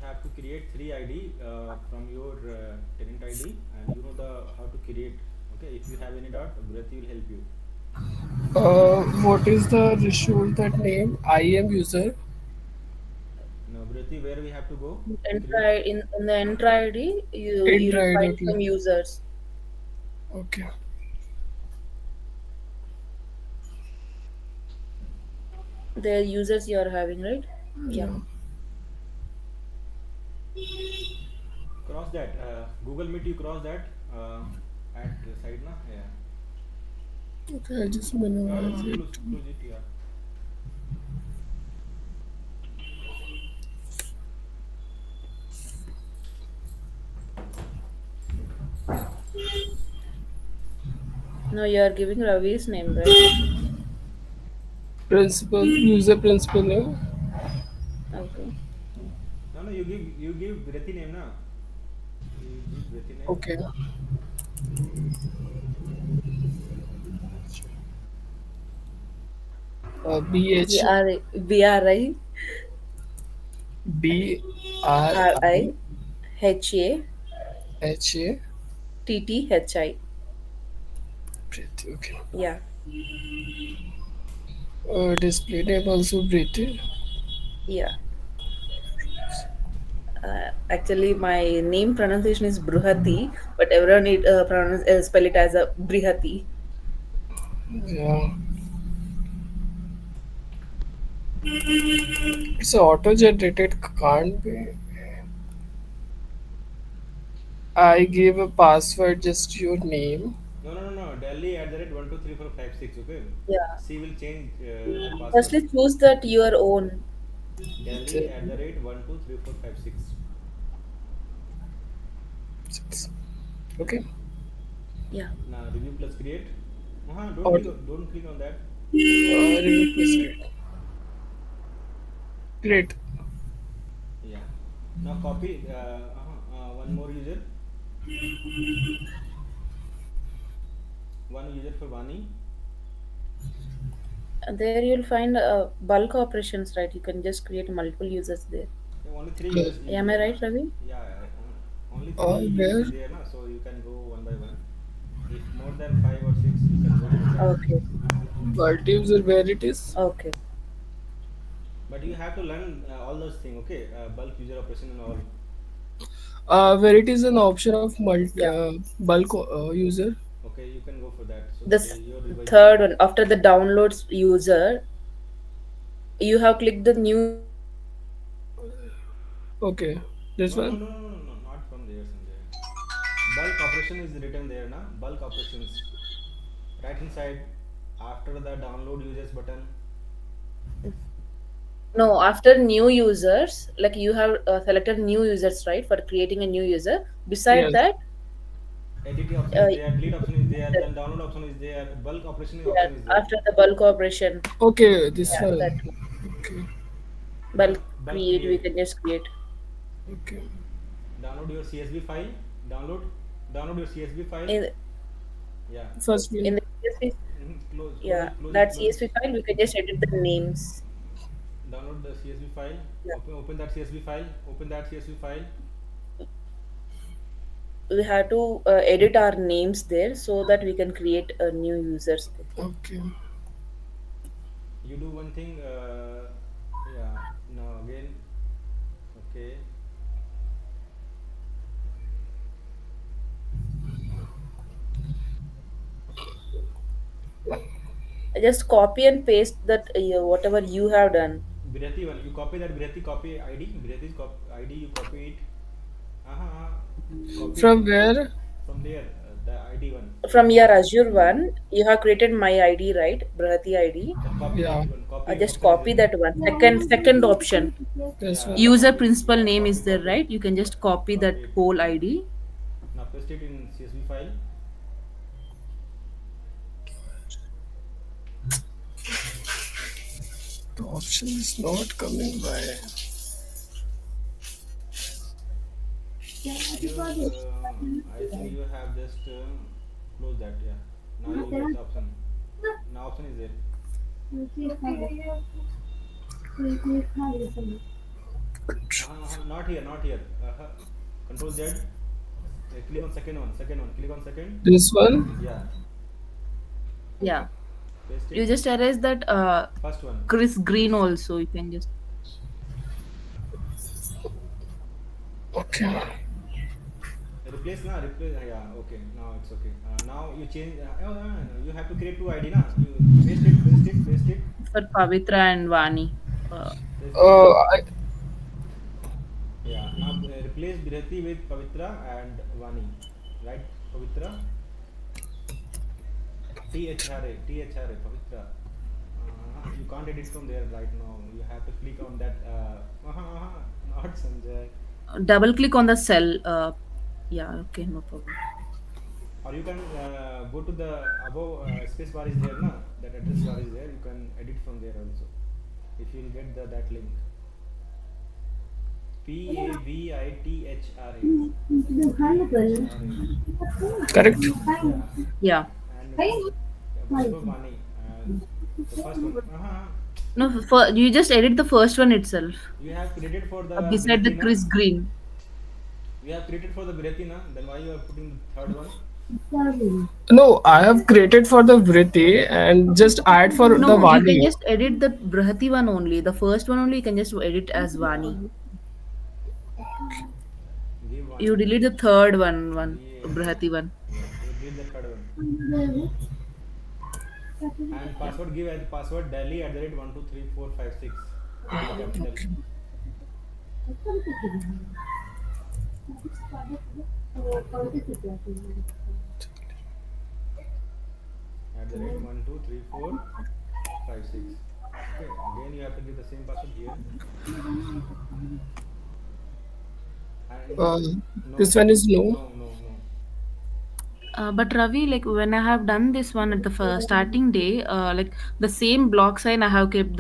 have to create three ID from your tenant ID, and you know the how to create. Okay, if you have any doubt, Brati will help you. What is the result that name? I am user. Now, Brati, where we have to go to create? Enter in the enter ID, you'll Android. find Okay. some users. Okay. The users you are having, right? Yeah. Yeah. Cross that. Google Meet, you cross that at the side, na? Yeah. Okay. I just No, no, minimize not it. close. Close it. Yeah. No, you are giving Ravi's name, right? Principal user principal name. Okay. No, no. You give Brati name, na? You give Brati name. Okay. B B H R B R I B R R I I H A H A. T T H I. Pretty. Okay. Yeah. Display name also pretty. Yeah. Actually, my name pronunciation is Bruhati, but everyone spell it as a Brihati. Yeah. It's auto generated. Can't be. I gave a password. Just your name. No, no, no, no. Delhi at the rate 1 2 3 4 5 6. Okay. Yeah. She will change the password. Firstly, choose that your own. Delhi at the rate 1 2 3 4 5 6. Six. Yeah. Okay. Yeah. Now review plus create. Auto. Don't click on that. Review plus create. Great. Yeah. Now copy one more user. One user for Vani. And there you'll find bulk operations, right? You can just create multiple users there. Yeah, only three Uh, users is Am I there, na? right, Ravi? Yeah, only three users where? is there, na? So you can go one by one. If more than five or six, you can go for that. Okay. Multi-user where it is? Okay. But you have to learn all those things, okay? Bulk user operation and all. Where it is an option of Yeah. bulk user. Okay, you can go for that. So The that your revision. third one, after the downloads user, you have clicked the new user, right? Okay, this No, no, one. no, no, no, no, not from there, Sanjay. Bulk operation is written there, na? Bulk operations. Right inside, after the download users button. No, after new users, like you have selected new users, right, for creating a new user. Beside Yes. that, Edit option is uh, there, delete option is there, then download option is there, bulk operation yeah, option is there. after the bulk operation, Okay, this Yeah. yeah, that one. one. Okay, Bulk Bulk create, we create. can just create. okay. Download your CSV file. Download. Download your CSV file. In Yeah. First in one. the CSV, Close, close yeah, it, close it, that close it. CSV file, we can just edit the names. Download the CSV file. Yeah. Open that CSV file. Open that CSV file. We have to edit our names there so that we can create new users there. Okay. You do one thing. Yeah. Now again. Okay. Just copy and paste that whatever you have done. Birati one. You copy that Birati copy ID. Birati's ID. You copy it. Copy it From where? from there. The ID one. From your Azure one, you have created my ID, right? Brahati ID. Then copy Yeah. that one. Copy Just option is copy there. that one. Second option. This Yeah. one. User Copy. principal Yeah. name Copy. is there, Copy it. right? You can just copy Copy that it. whole ID. Now paste it in CSV file. The option is not coming by. I think you have just closed that. Yeah. Now you will get the option. Now option is there. Not here, not here. Control Z. Click on second one, second one. Click on second. This one. Yeah, Yeah. paste it. You just erase that First one. Chris Green also. You can just Okay. Replace na replace. Yeah, okay. Now it's okay. Now you change. No, you have to create two ID na. You paste it, paste it, paste it, for Pavitra and Vani. Uh, paste it. Uh, I, Yeah. Now replace Birati with Pavitra and Vani. Right, Pavitra. THRA, Pavitra. You can't edit from there right now. You have to click on that. Not Sanjay. Double click on the cell. Yeah, okay, no problem. Or you can go to the above space bar is there, na? That address bar is there. You can edit from there also. If you will get that link. Pavitra. Pavitra. correct. Yeah. Yeah. And one for money. The first one. No, for, you just edit the first one itself. You have created for the Beside the Birati, na? Chris Green. You have created for the Birati, na? Then why you are putting the third one? No, I have created for the Vritti and just add for the No, you can Vali. just edit the Brahati one only. The first one only you can just edit as Vani. Give one. You delete the third one, Yeah. Brahati one. Yeah. You delete the third one. And password give as password Delhi at the rate 123456. All capital. At the rate 123456. Okay. Again you have to give the same password here. And in Uh, no, this one is no. no. But Ravi, like when I have done this one at the starting day, like the same block sign I have kept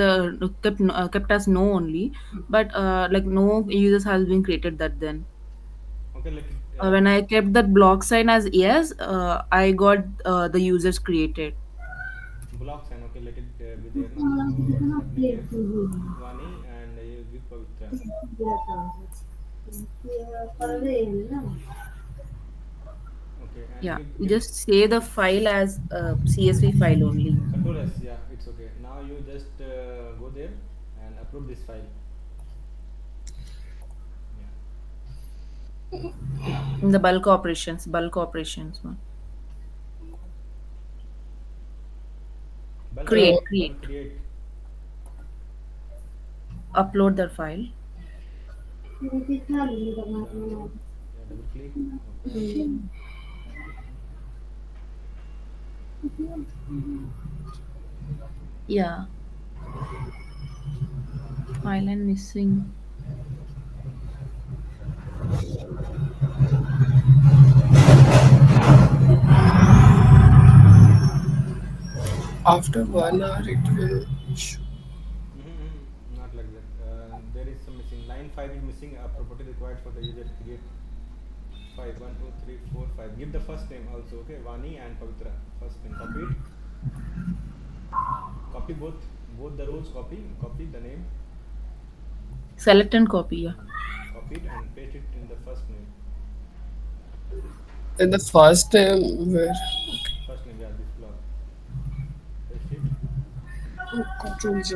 as no only, but like no users has been created that then. Okay, let it When I kept that block sign as yes, I got the users created. block sign. Okay, let it be there now. What's happening here? Vani and you give Pavitra. Okay, and Yeah, you give just say the file as CSV file only. control S. Yeah, it's okay. Now you just go there and upload this file. Yeah, In the bulk operations one. bulk Uh, Create, create. upload the file. Download. Yeah, double click. Open. Yeah, file and missing. After 1 hour, it will show. Not like that. There is some missing. Line 5 is missing. A property required for the user to create 5. 1, 2, 3, 4, 5. Give the first name also. Okay, Vani and Pavitra. First name. Copy it. Copy both the rows. Copy the name. Select and copy. Yeah. Copy it and paste it in the first name. In the first time, where First name, yeah, this block. Paste it. Control Z.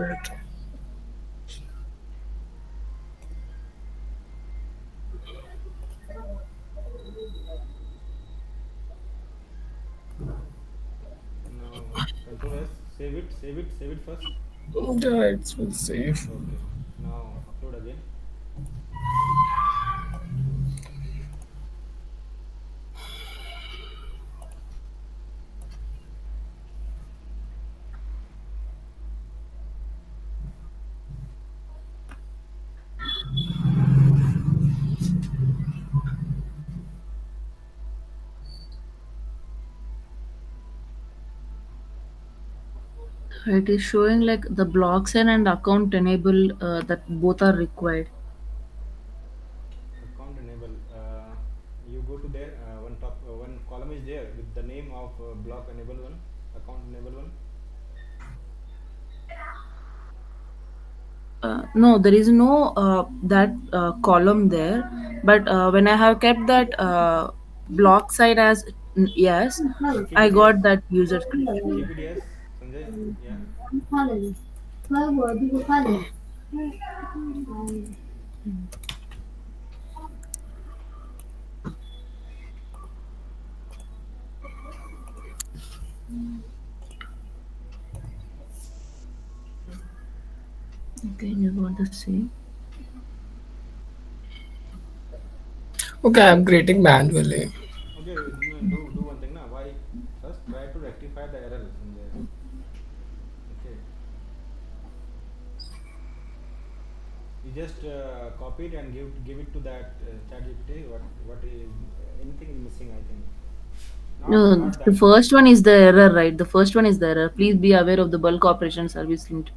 Now Control S. Save it first. Yeah, it will save. Okay. Now upload again. It is showing like the blocks and account enable that both are required. Account enable. You go to there. One column is there with the name of block enable one. Account enable one. No, there is no that column there. But when I have kept that block side as yes, Keep I it yes. got that user credential. Keep it yes, Sanjay. Yeah. Okay, you got the same. Okay, I'm creating manually. Okay, no, do one thing now. Why first try to rectify the error, Sanjay. Okay, you just copy it and give it to that chat GPT. What is anything is missing? I think No, not the that. first one is the error, right? The first one is the error. Please be aware of the bulk operation service linked.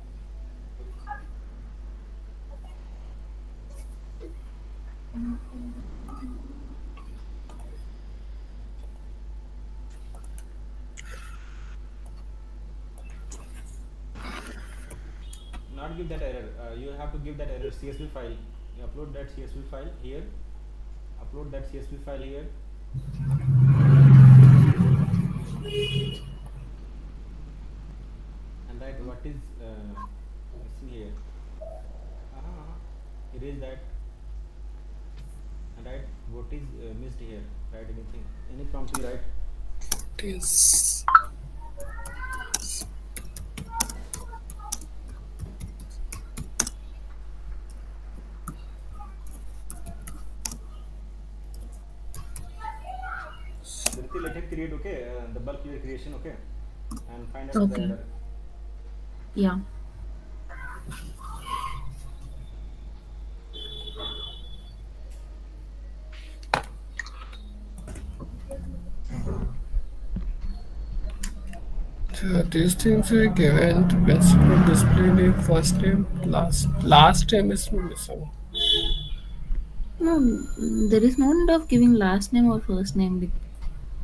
Not give that error. You have to give that error CSV file. You upload that CSV file here. Upload that CSV file here. And write what is missing here. Erase that and write what is missed here. Write anything. Any prompt you write. Yes. Dhriti, let him create, okay, the bulk user creation, okay, and find out the Okay. error. Yeah. So these things are given to principal display name, first name, last name is missing. No, there is no need of giving last name or first name.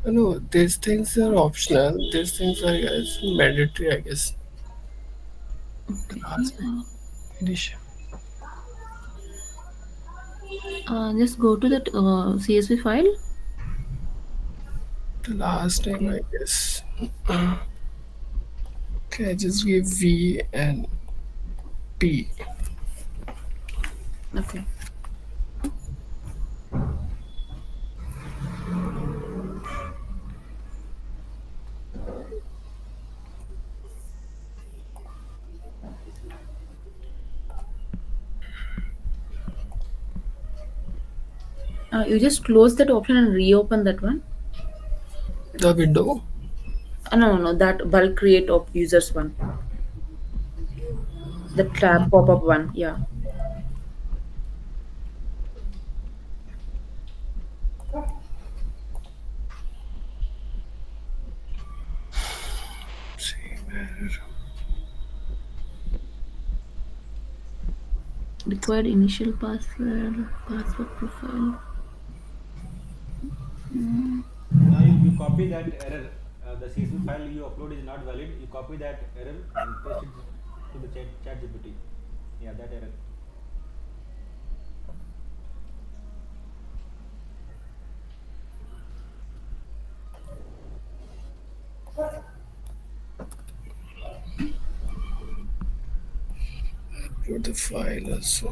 No, these things are optional. These things are, guys, mandatory, I guess. Okay. Last name, initial. Just go to that CSV file. The last name, Okay. I guess. Okay, just give V and P. Okay. You just close that option and reopen that one. The window. No, no, no, that bulk create of users one. The tab pop up one. Yeah. Same error. Required initial password, password profile. Now you copy that error. The CSV file you upload is not valid. You copy that error and paste it to the chat GPT. Yeah, that error. Upload the file also.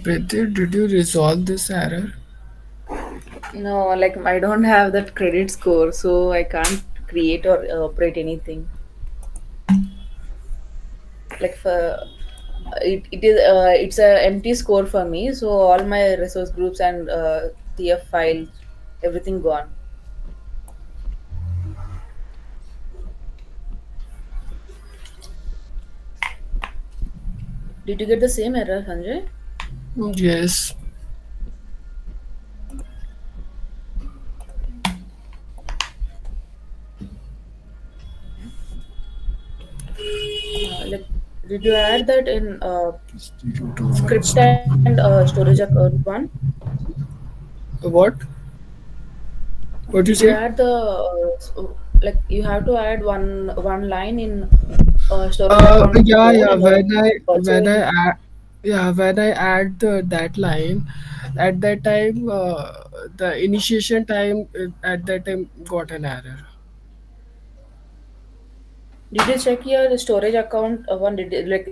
Priti, did you resolve this error? No, like I don't have that credit score, so I can't create or operate anything. Like for it's a empty score for me, so all my resource groups and TF files, everything gone. Did you get the same error, Sanjay? Yes. Like, did you add that in script Towards and storage account one? what? What you Did you say? add the like you have to add one line in storage account Yeah, code yeah. in also When I in add, yeah, when I add that line, at that time, the initiation time at that time got an error. did you check your storage account one did it, like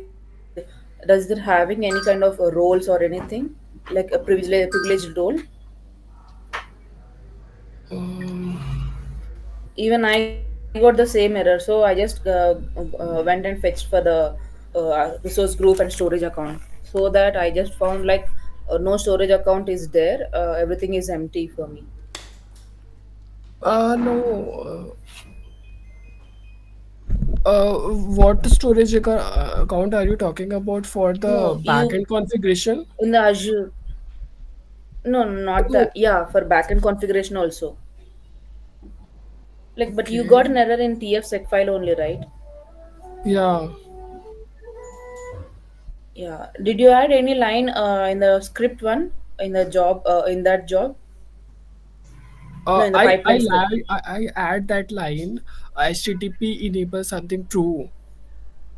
does it having any kind of roles or anything like a privileged role? Even I got the same error, so I just went and fetched for the resource group and storage account, so that I just found like no storage account is there, everything is empty for me. No. What storage account are you talking about for the No, you backend configuration? in the Azure. No, not Oh, that. Yeah, for backend configuration also. Like, but you got okay. an error in tfsec file only, right? Yeah. Yeah. Did you add any line in the script one in the job in that job? No, in the pipeline script. I add that line HTTP enable something true.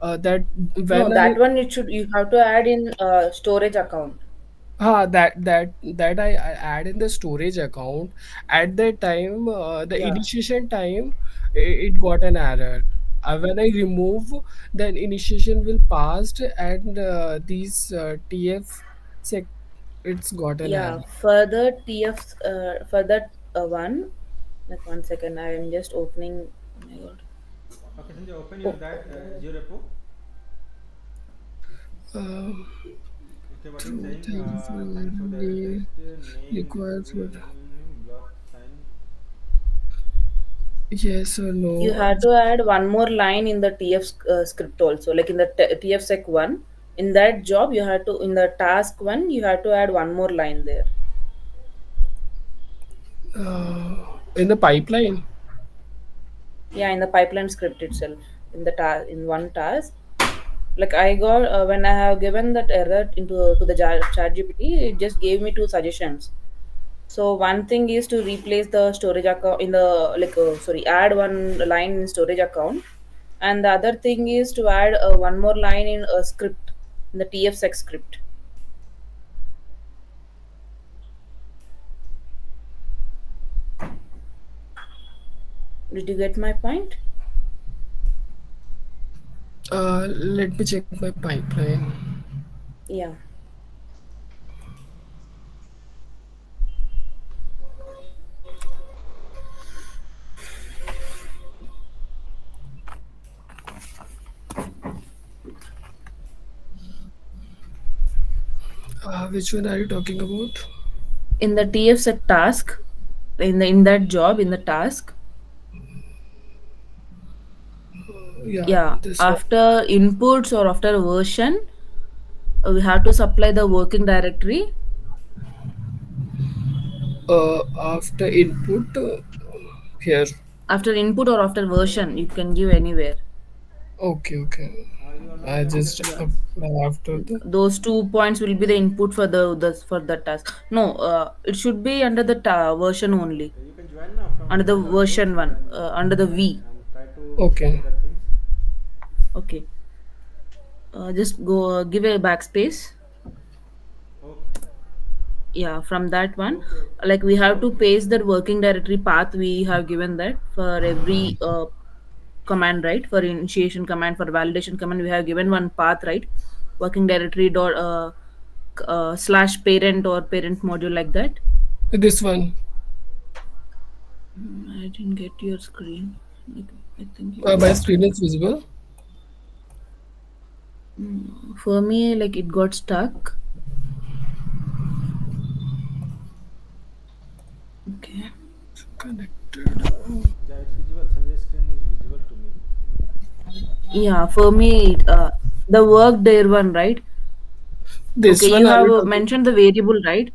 That No, when I that one it should you have to add in storage account. that I add in the storage account at that time, the Yeah. initiation time, it got an error. When I remove, then initiation will passed and these TF sec it's got an error. Yeah. Further TF for that one. Like 1 second, I am just opening. Oh my god. Okay, Sanjay, open your Oh, that Azure repo. Um, Okay, what it's True, saying, thank you for thanks for the error the text, name, required for block sign. yes or you no. had to add one more line in the tf script also, like in the tfsec one. In that job you had to, in the task one you had to add one more line there. In the pipeline. Yeah, in the pipeline script itself, in the in one task. Like I got when I have given that error into to the chat gpt, it just gave me two suggestions. So one thing is to replace the storage account in the like sorry, add one line in storage account, and the other thing is to add one more line in a script, in the tfsec script. Did you get my point? Let me check my pipeline. Yeah. Which one are you talking about? In the tfsec task, in that job, in the task, Yeah, yeah, this one. after inputs or after version, we have to supply the working directory. After input here. After input or after version, you can give anywhere. Okay, okay. You are not I having the just Yeah, scripts. after the. those 2 points will be the input for the for the task. No, it should be under the version only, Okay, you can join now from under the behind also. version one, under the Join v. and try to explain Okay. the things. Okay, just go give a backspace. Okay, Yeah, from that one, okay, like we have to okay, paste that working directory path, we have given that for every command, right? For initiation command, for validation command, we have given one path, right? Working directory dot slash parent or parent module, like that. This one. I didn't get your screen. Like, I think you My got. screen is visible. For me, like it got stuck. Okay. Connected. yeah, it's visible. Sanjay's screen is visible to me. Yeah, for me, the work there one, right? This Okay, one you are have you talking? mentioned the variable, right?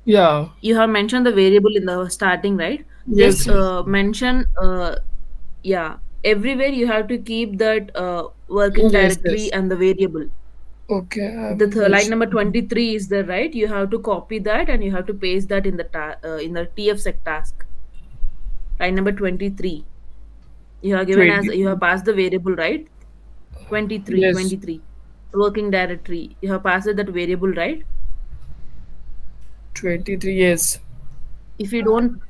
Yeah. You have mentioned the variable in the starting, right? Just Yes, yes. mention, yeah, everywhere you have to keep that working Yes, directory yes. and the variable. Okay, I The will line mention. number 23 is there, right? You have to copy that and you have to paste that in the in the tfsec task. Line number 23. You have given as, 20. you have passed the variable, right? 23, Yes, 23. Working directory. You have passed that variable, right? 23. Yes. If you don't,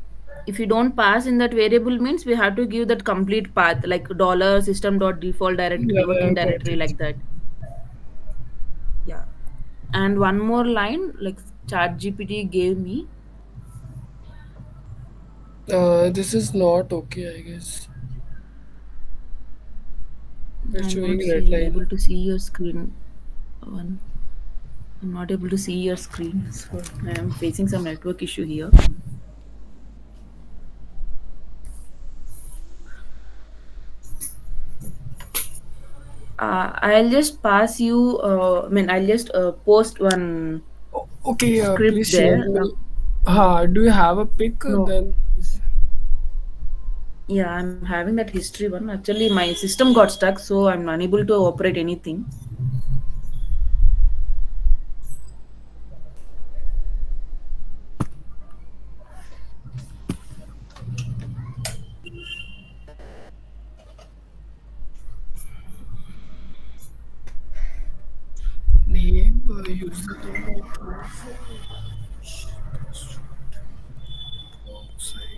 if you don't pass in that variable, means we have to give that complete path, like dollar system dot default Yeah, directory, I working got directory, it. like that. Yeah. And one more line, like chat gpt gave me. This is not okay, I guess. It's I'm showing not red seeing, line. able to see your screen. One, I'm not able to see your screen, so I'm facing some network issue here. I'll just pass you. I mean, I'll just post one Okay, script please share there. me. Do you have a pic? No, Then yeah, I'm having that history one. Actually, my system got stuck, so I'm unable to operate anything. name, username I proof, sign.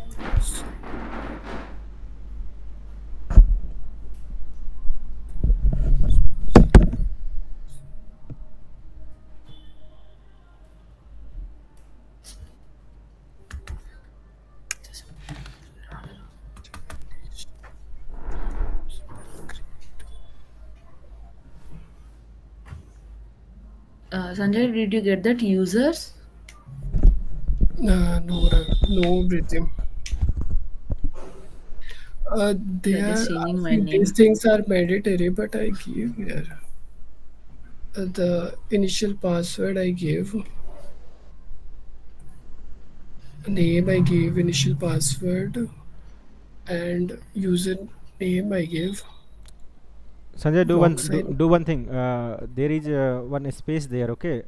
Sanjay, did you get that? Users? No, no breathing. They They're are just changing my asking these name. things are mandatory, but I give here the initial password I gave, name I gave, initial password, and username I gave, Sanjay, block sign. do one thing. There is one space there. Okay,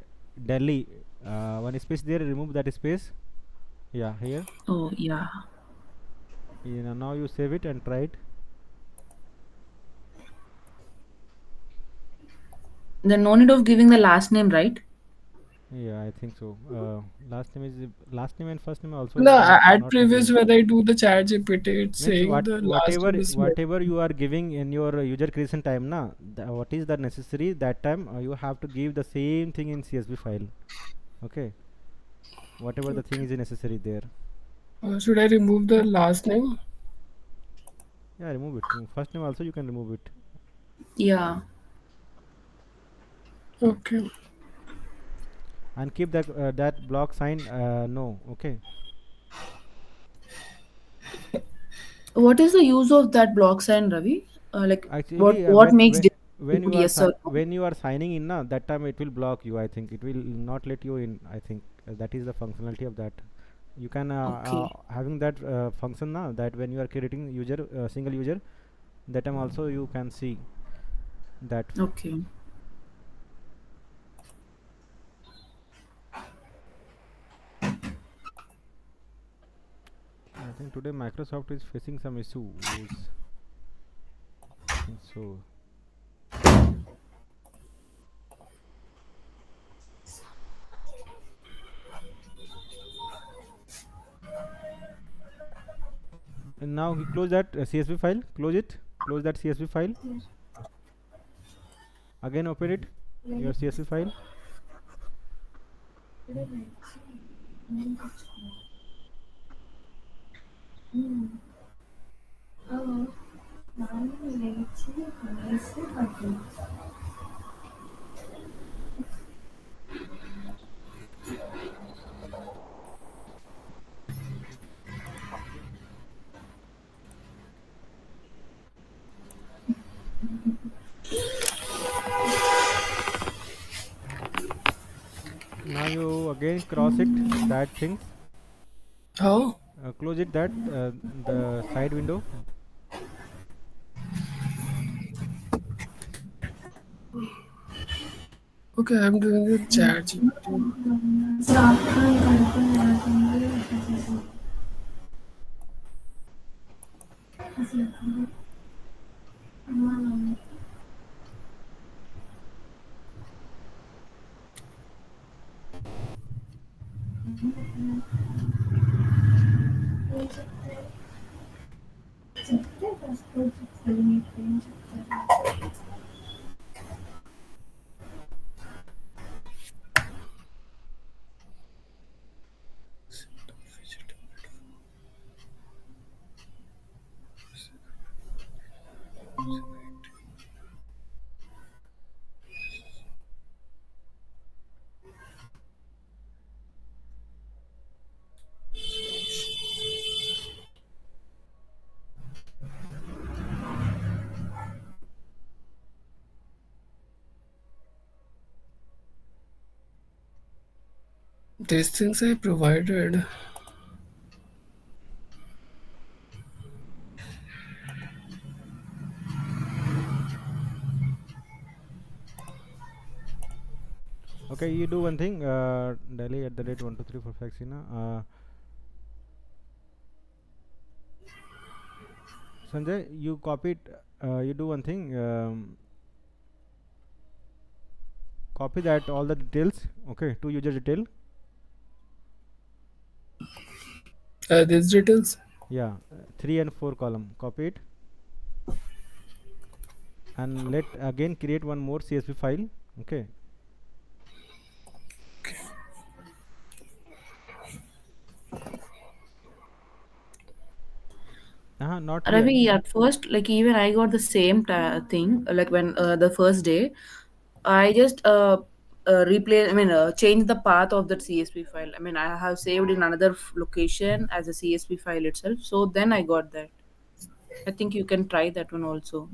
Delhi. One space there. Remove that space. Yeah, here. Oh, yeah. Now you save it and try it. Then no need of giving the last name, right? Yeah, I think so. Last name and first name also No, at not previous necessary. when I do the chat GPT, it's Means saying the last whatever name is met. you are giving in your user creation time, na, what is the necessary that time you have to give the same thing in CSV file. Okay, whatever the thing Okay. is necessary there. Should I remove the last name? Yeah, remove it. First name also you can remove it. Yeah. Okay. And keep that block sign no. Okay, What is the use of that block sign, Ravi? Like, actually what makes difference when you between are yes or no? when you are signing in na, that time it will block you. I think it will not let you in. I think that is the functionality of that. You can Okay. having that function now, that when you are creating user single user, that time also you can see that. Okay. I think today Microsoft is facing some issues. I think so. And now you close that CSV file. Close it. Close that CSV file. Again open it. Your CSV file. again cross it that things, How? close it that the side window. Okay, I'm doing the chat GPT. These things I provided. Okay, you do one thing, Delhi at the rate 1 2 3 4 5 Sina. Sanjay, you copy it. You do one thing. Copy that all the details. Okay, to user detail. These details. Yeah, 3 and 4 column. Copy it and let again create one more CSV file. Okay. Not here. Ravi, at first, like even I got the same thing. Like when the first day, I just replay. I mean, change the path of that CSV file. I mean, I have saved in another location as a CSV file itself. So then I got that. I think you can try that one also.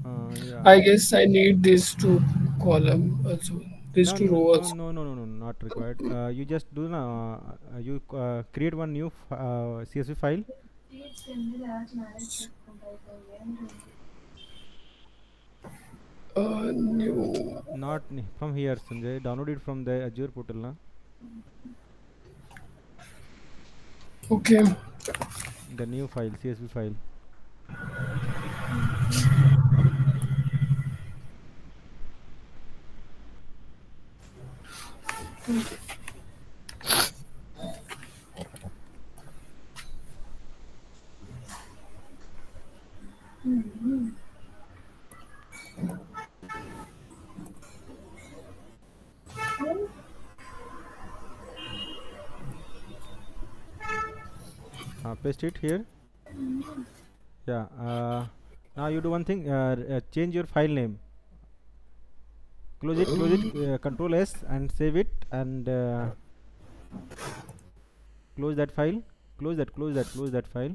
Yeah. I guess I need these two column also. These No, two no, row no, also. no, no, no, no, not required. You just do you create one new CSV file. New. Not from here, Sanjay. Download it from the Azure portal, na. Okay. The new file, CSV file. Paste it here. Yeah. Now you do one thing. Change your file name. Close it. Close it. Control S and save it and close that file. Close that. Close that. Close that file.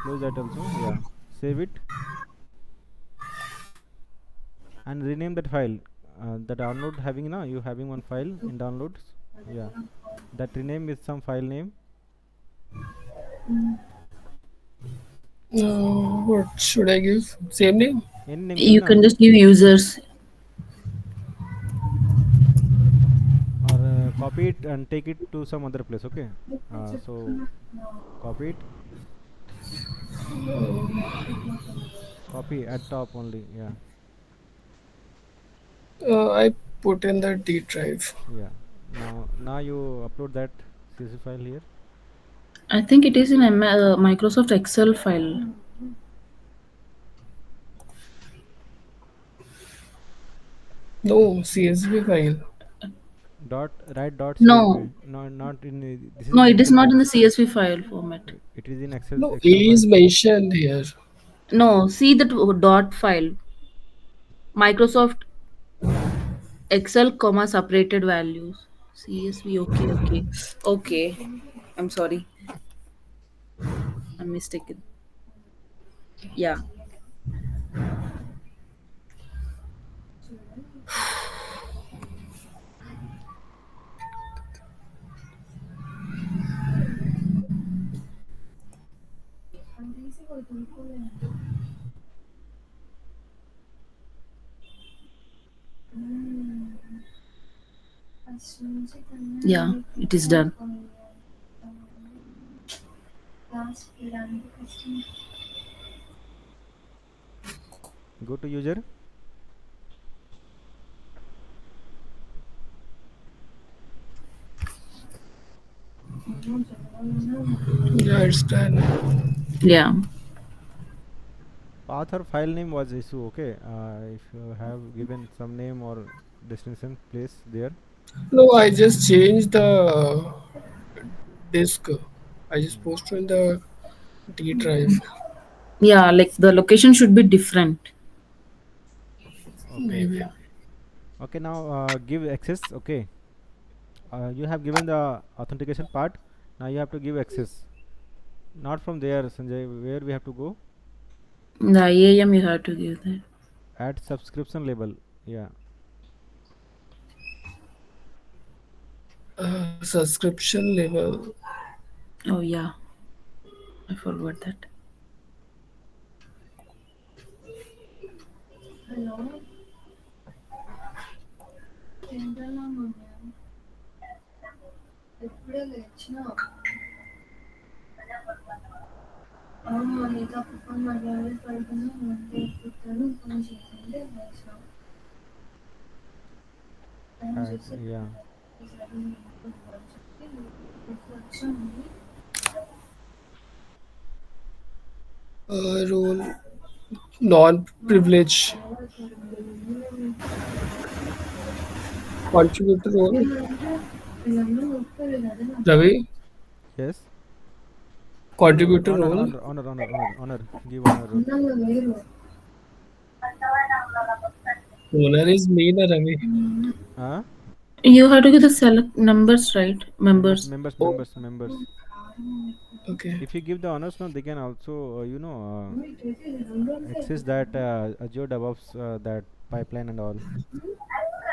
Close that also. Yeah. Save it and rename that file. The download having now you having one file in downloads. Yeah. That rename is some file name. What should I give? Same name? Any name give You now can just give users. or copy it and take it to some other place. Okay. So copy it. Copy at top only. Yeah. I put in the D drive. Yeah. Now you upload that CSV file here. I think it is in a Microsoft Excel file. No, CSV file. Dot CSV. No, No, not in. This is no, in it is Excel not in file. the CSV file format. It is in Excel No, A Excel file. is mentioned here. No, see that dot file. Microsoft Excel, comma separated values. CSV. Okay, okay, okay. I'm sorry. I'm mistaken. Yeah. Yeah, it is done. Go to user. Yeah, it's done. Yeah. Path or file name was issue. Okay, if you have given some name or destination place there. No, I just changed the disk. I just Hmm. posted in the D drive. Yeah, like the location should be different. Okay. Maybe. Okay, now give access. Okay, you have given the authentication part. Now you have to give access. Not from there, Sanjay. Where we have to go? The IAM you have to give that. Add subscription label. Yeah. Subscription level. Oh yeah, I forgot that. Add. Yeah. Role non-privilege contributor role. Ravi, Yes. contributor Honor, role. honor, honor, honor, honor, honor. Give honor role. Owner is me, na Ravi. Huh? You have to give the select numbers, right? Members, Members. members, Oh, members, members. okay. If you give the honors, now they can also, access that Azure DevOps, that pipeline and all.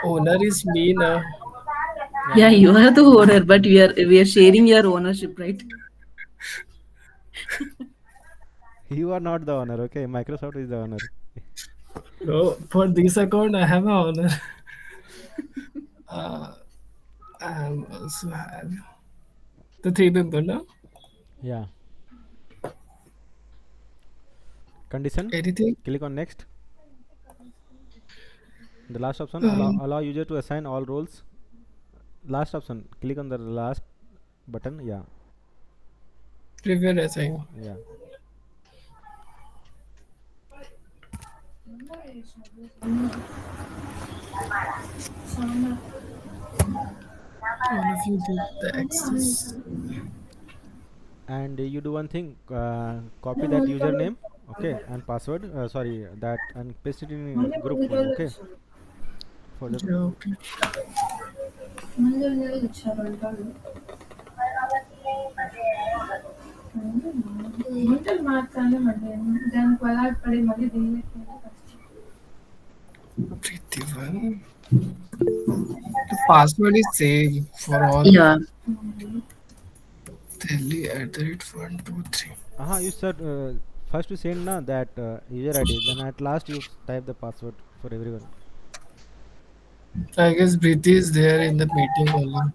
Owner is me, na. Yeah, Yeah, no, you are the owner, but we are sharing your ownership, right? you are not the owner. Okay, Microsoft is the owner. No, for this account, I have a owner. Uh, I also have the three member, na. Yeah. Condition. Anything? Click on next. The last option, Um, allow user to assign all roles. Last option. Click on the last button. Yeah. Preview assign. Yeah. All of you get the access. And you do one thing, copy that username, okay, and password, sorry, that, and paste it in group one, okay, for the Yeah, okay. Pritivan. The password is same for all. Yeah. Delhi at the rate 123. you said, first you send na that user id, then at last you type the password for everyone. I guess Preeti is there in the meeting only.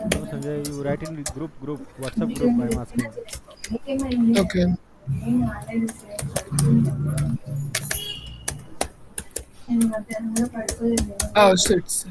No, Sanjay, you write in the group WhatsApp group, I'm asking. Okay. Oh, shit. Sorry.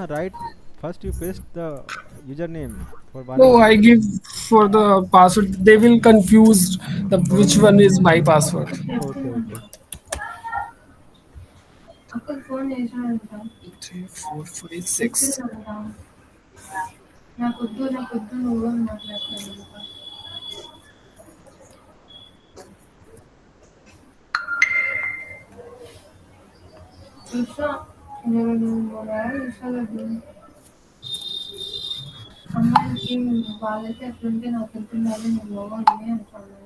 Right, first you paste the username for No, Bani. I give for the password. They will confuse the which Okay, one is my password. okay, okay. 3, 4, 5, 6. చూసా నేను మొన్న చూసాను అమ్మాయిలకి వాళ్ళైతే ఎట్లుంటే నాకు తెలిసిందని నేను పోవాలి అనుకున్నాను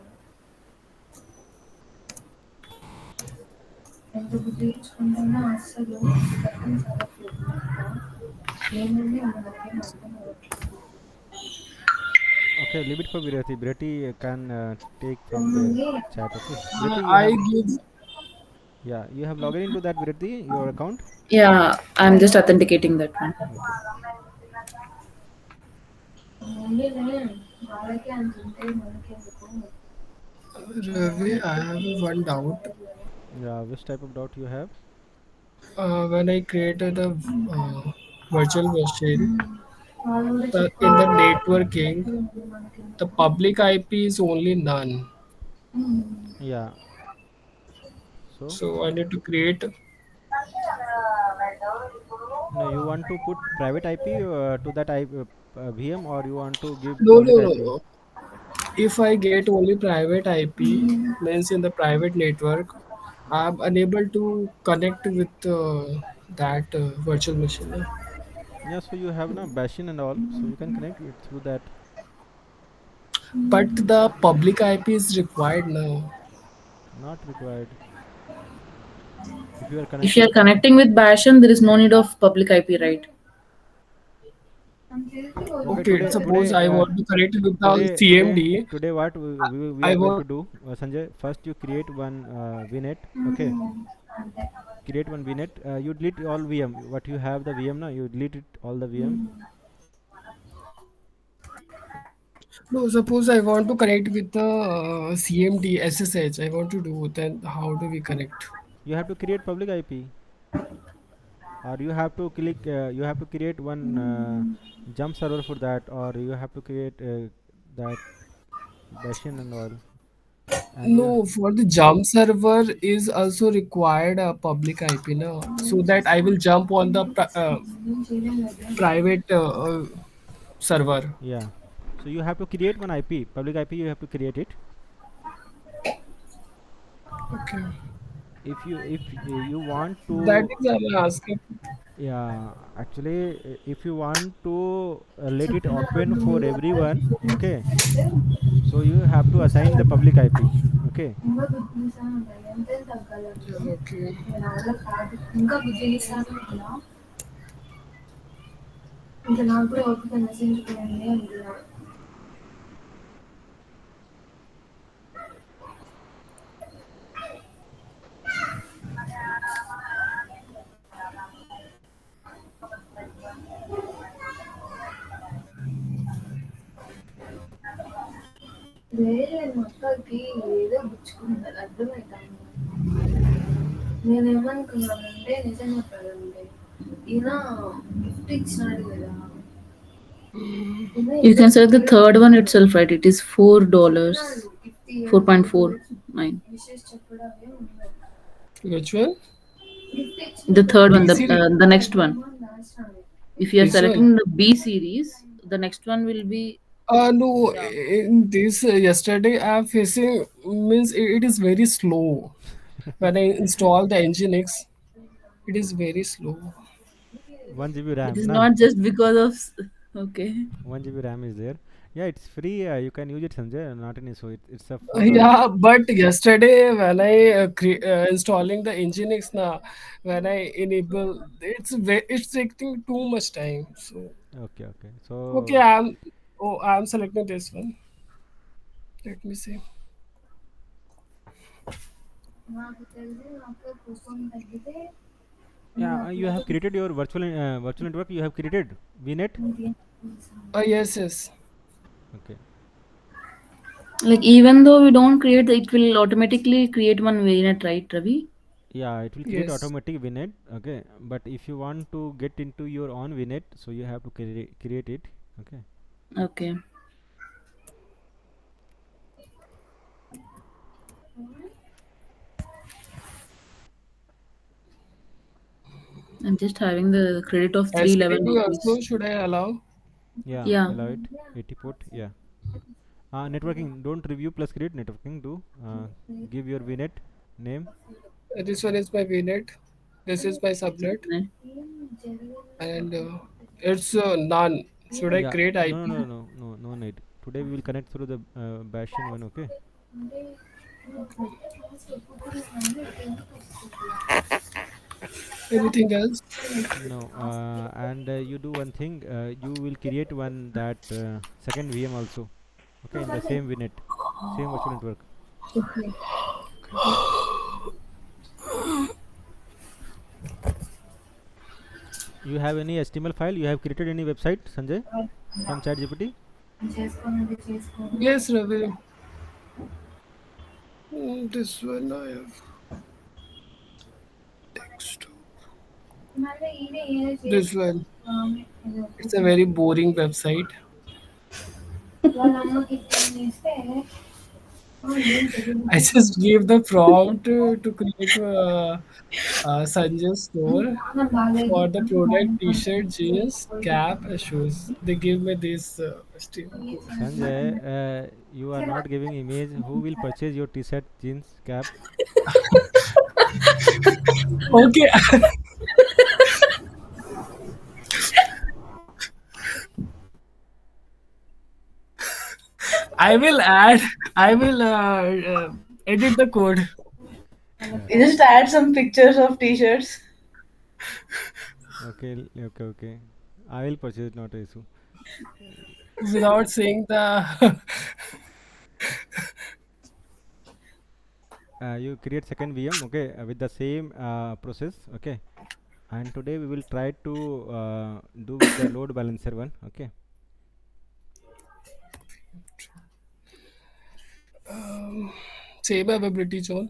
ఎంత బుద్ధి ఇచ్చుకుంటున్నా అస్సలు పక్కన చదవట్లేదు ఏముంది మనకి అర్థం అవ్వట్లేదు Okay, leave it for Virati. Virati can take from the chat. Okay, Virati, you I have, give yeah, you have logged into that Virati your account. Yeah, I'm just authenticating that one. Okay. వాళ్ళకి అంత ఉంటే మనకెందుకు Ravi, I have one doubt. Yeah, which type of doubt you have? When I created a virtual machine, in the networking, the public IP is only none. Yeah. So, So I need to create. no, you want to put private IP to that VM, or you want to give No, public no, no, IP? no. If I get only private IP, means in the private network, I'm unable to connect with that virtual machine. Yeah, so you have na Bashin and all, so you can connect it through that. But the public IP is required now. Not required. If you are If you're connecting, connecting with Bashan, there is no need of public IP, right? okay, Okay, suppose I want to connect with the today today CMD. today what we I are going to want. do, Sanjay. First, you create one VNet. Okay, create one VNet. You delete all VM. What you have the VM now, you delete it all the VM. No, suppose I want to connect with the CMD SSH. I want to do then how do we connect? You have to create public IP, or you have to click. You have to create one jump server for that, or you have to create that Bashin and all. And you, No, for the jump server is also required a public IP now, so that I will jump on the private server. yeah. So you have to create one IP, public IP. You have to create it. Okay, If you want that to, is I'm asking. yeah, actually, if you want to let it open for everyone, okay, so you have to assign the public IP, okay. Okay. వేరే మొక్కకి ఏదో గుచ్చుకుంటారు అర్థమవుతాను నేనేమనుకున్నానంటే నిజం చెప్పాలంటే ఈయన gift ఇచ్చినాడు కదా You can select the third one itself, right? It is $4, 4.49. Wishes చెప్పడమే ఉండదు which one The third one, B series the next one. If you are this one selecting the B series, the next one will be no yeah. in this yesterday I'm facing means it is very slow when I install the nginx it is very slow 1 GB It RAM, is na? not just because of okay. 1 GB RAM is there. Yeah, it's free. You can use it, Sanjay. Not an issue. It's a Yeah, but yesterday when I installing the Nginx now, when I enable, it's taking too much time. So okay, okay. okay, So I'm selecting this one. Let me see. yeah, you have created your virtual network. You have created VNet. Oh yes, yes. Okay. Like even though we don't create, it will automatically create one VNet, right, Ravi? Yeah, it will create Yes. automatic VNet. Okay, but if you want to get into your own VNet, so you have to create it. Okay. Okay. I'm just having the credit of 311 STD rupees. also should I allow? Yeah, Yeah. allow it. 80 port. Yeah. Networking. Don't review plus create networking. Do give your VNet name. This one is my VNet. This is my subnet, Subnet. and it's none. Should I Yeah, create no, IP? no, no, no, no, no need. Today we will connect through the Bastion one, okay? Anything else? No, and you do one thing. You will create one that second VM also, okay, in the same VNet, same virtual network. You have any HTML file? You have created any website, Sanjay, from ChatGPT? Yes, Ravi. This one I have text. This one. It's a very boring website. I just gave the prompt to create Sanjay store for the product T-shirt, jeans, cap, and shoes. They give me this HTML code. Sanjay, you are not giving image. Who will purchase your T-shirt, jeans, cap? Okay, I will add. I will edit the code Yeah. You just add some pictures of t-shirts. Okay, okay, okay. I will purchase, not an issue. without saying the. You create second VM, okay, with the same process, okay. And today we will try to do with the load balancer one, okay. Same availability zone.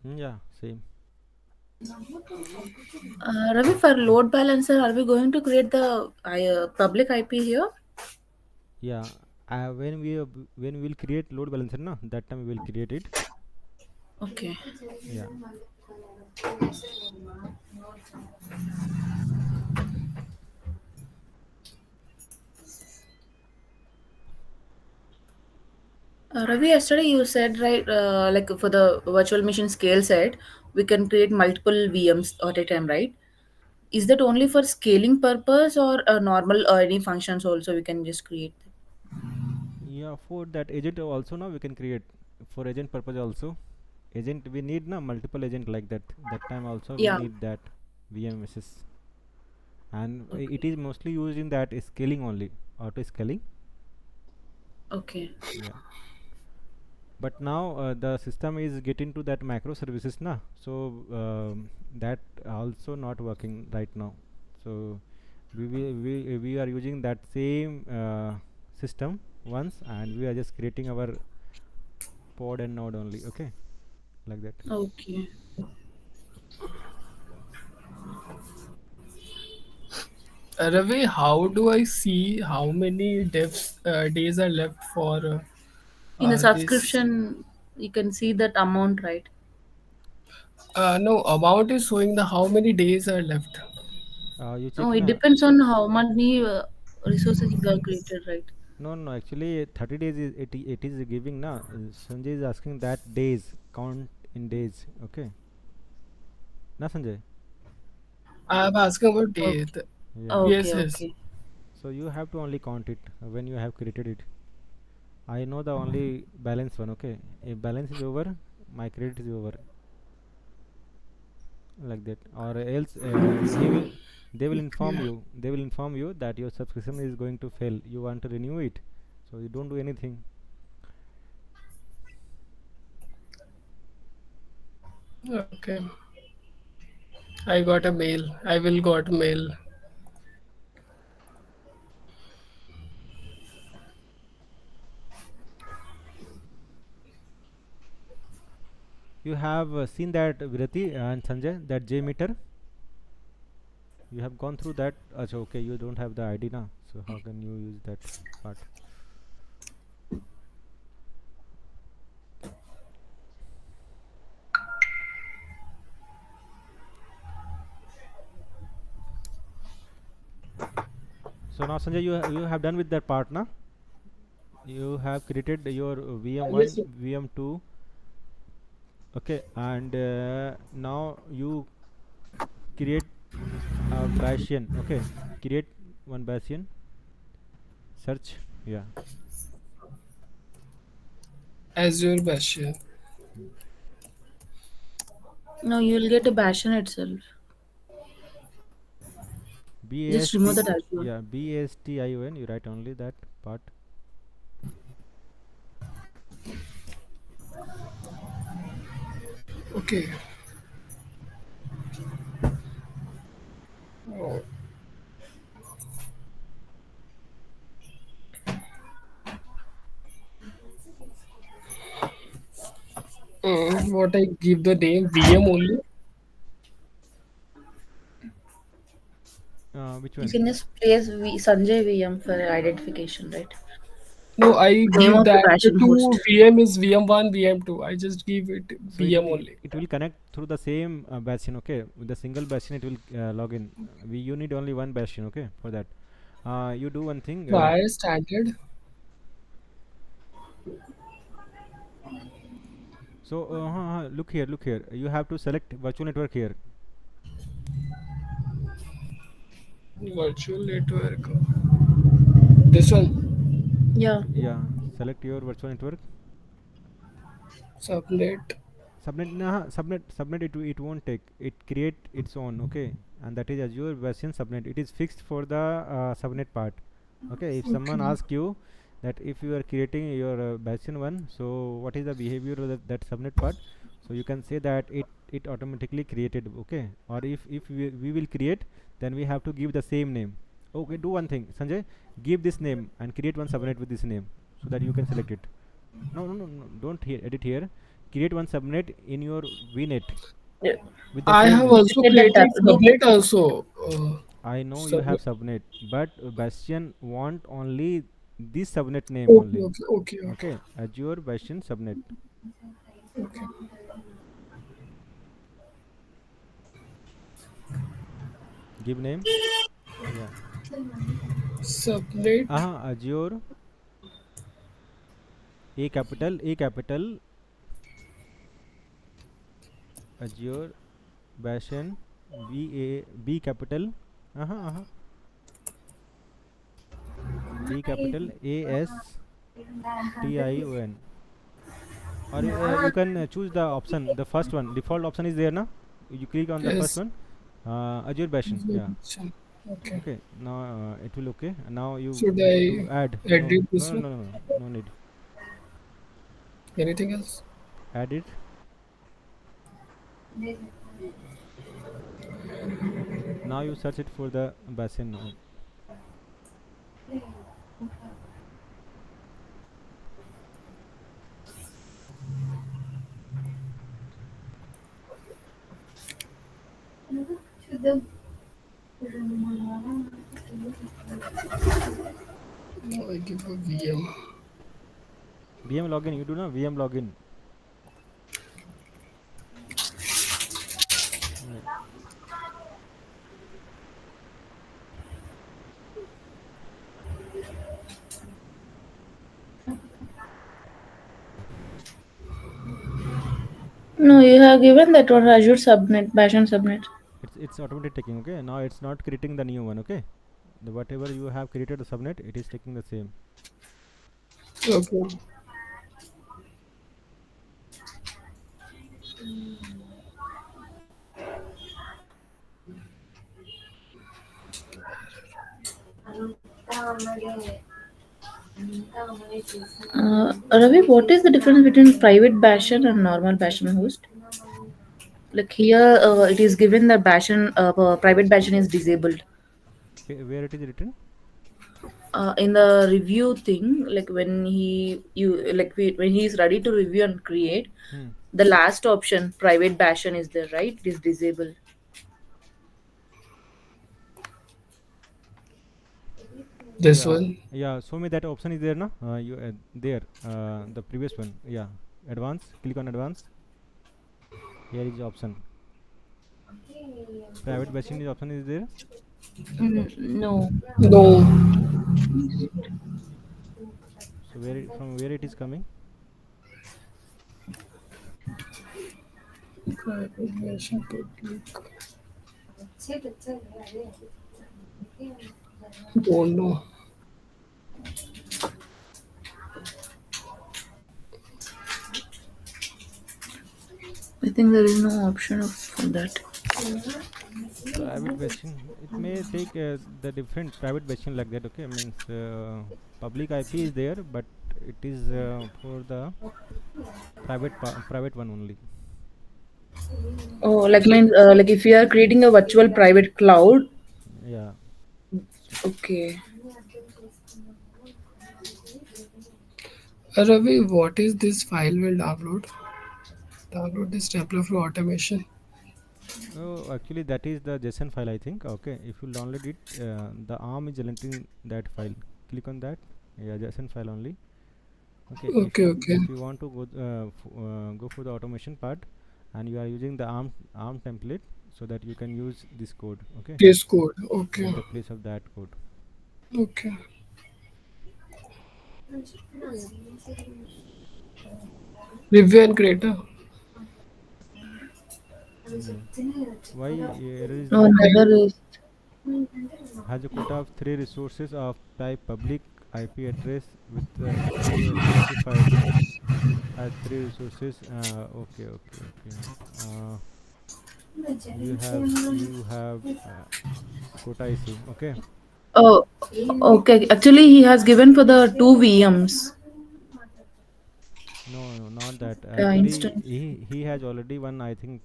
Yeah, same. Ravi, for load balancer, are we going to create the public IP here? Yeah. When we will create load balancer, no, that time we will create it. Okay. Yeah. Ravi, yesterday you said, right, like for the virtual machine scale set, we can create multiple VMs at a time, right? Is that only for scaling purpose or normal or any functions also we can just create? Yeah, for that agent also now we can create for agent purpose also. Agent we need na multiple agent like that. That time also we Yeah. need that VMSS, and Okay. it is mostly used in that scaling only, auto scaling. Okay. Yeah. But now the system is getting to that macro services na, so that also not working right now. So we are using that same system once, and we are just creating our pod and node only, okay, like that. Okay. Ravi, how do I see how many days are left for In the this? subscription, you can see that amount, right? No, amount is showing the how many days are left. You No, check it na. depends on how many resources you have created, right? No, no, actually 30 days is it is giving na. Sanjay is asking that days count in days, okay, na Sanjay. I'm asking about day. Okay. Yeah. Yes, Okay. yes. Okay. So you have to only count it when you have created it. I know the only balance one, okay. If balance is over, my credit is over, like that. Or else he will, they will inform Yeah. you. They will inform you that your subscription is going to fail. You want to renew it, so you don't do anything. Okay. I got a mail. I will got mail. You have seen that Virati and Sanjay, that J meter. You have gone through that. Achha, okay, you don't have the ID now. So how can you use that part? So now Sanjay, you have done with that part now. You have created your VM1, Yes, sir. VM2. Okay, and now you create a Bayesian. Okay, create one Bayesian. Search. Yeah. Azure Bastion. No, you'll get a Bastion itself. B A Just S remove T. that Azure. Yeah, BASTION. You write only that part. Okay. Oh. What I give the name VM only? Which You one? can just place Sanjay VM for identification, right? No, I Name give of the that Bastion host. to VM is VM1, VM2. I just give it So VM only. it will connect through the same bastion. Okay, with the single bastion it will log in. We you need only one bastion. Okay, for that. You do one thing. Why standard? So look here, look here. You have to select virtual network here. Virtual network. This one. Yeah. Yeah, select your virtual network. Subnet. Subnet, nah, subnet. It won't take. It create its own. Okay, and that is Azure version subnet. It is fixed for the subnet part. Okay, if someone Okay. asks you that if you are creating your version one, so what is the behavior of that subnet part? So you can say that it automatically created. Okay, or if we will create, then we have to give the same name. Okay, do one thing, Sanjay. Give this name and create one subnet with this name so that you can select it. No, no, no, no. Don't here edit here. Create one subnet in your VNet Yeah. with the I same have name. also Duplicate that. created subnet also. I know you have Subnet. subnet, but Bastion want only this subnet name Okay, only. okay, okay, okay. Okay, Azure Bastion subnet. Okay. Give name. Yeah. Subnet. Azure A capital Azure Bastion B capital. B capital ASTION. Or you can choose the option, the first one. Default option is there now. You click on the first Yes. one. Azure Bastion. Yeah. Okay. Okay. Now it will okay. Now you Should go to I add. No, edit no, this no, one? no, no, no, no need. Anything else? Add it. Now you search it for the Bastion now. No, I give a VM. VM login. You do know VM login. Right. No, you have given that one Azure subnet, Bastion subnet. It's automatically taking. Okay. Now it's not creating the new one. Okay. The whatever you have created the subnet, it is taking the same. Okay. Ravi, what is the difference between private Bastion and normal Bastion host? Like here, it is given that Bastion, private Bastion is disabled. Where it is written? In the review thing, like when when he is ready to review and create, Hmm. the last option, private Bastion, is there, right? It is disabled. This Yeah. one. Yeah. Show me that option is there now. You there. The previous one. Yeah. Advanced. Click on advanced. Here is the option. Private Bastion is option is there. No. No. So from where it is coming? Private version public. Don't know. I think there is no option of for that. Private version, it may take the different private version like that, okay, means public IP is there, but it is for the private one only. Oh, like means like if you are creating a virtual private cloud. Yeah. So Okay. Ravi, what is this file will download? Download this template for automation. oh, actually that is the JSON file, I think. Okay, if you download it, the arm is generating that file. Click on that. Yeah, JSON file only. Okay, Okay, okay. if you want to go for the automation part, and you are using the arm template, so that you can use this code, okay, This code. Okay. at the place of that code. Okay. Review and creator. Hmm. Why error is No, there? never is. Has a quota of 3 resources of type public IP address with specified as 3 resources. Okay. Uh, you have quota issue. Okay. Oh, okay. Actually, he has given for the two VMs No, not that. Actually, instance. he has already one, I think,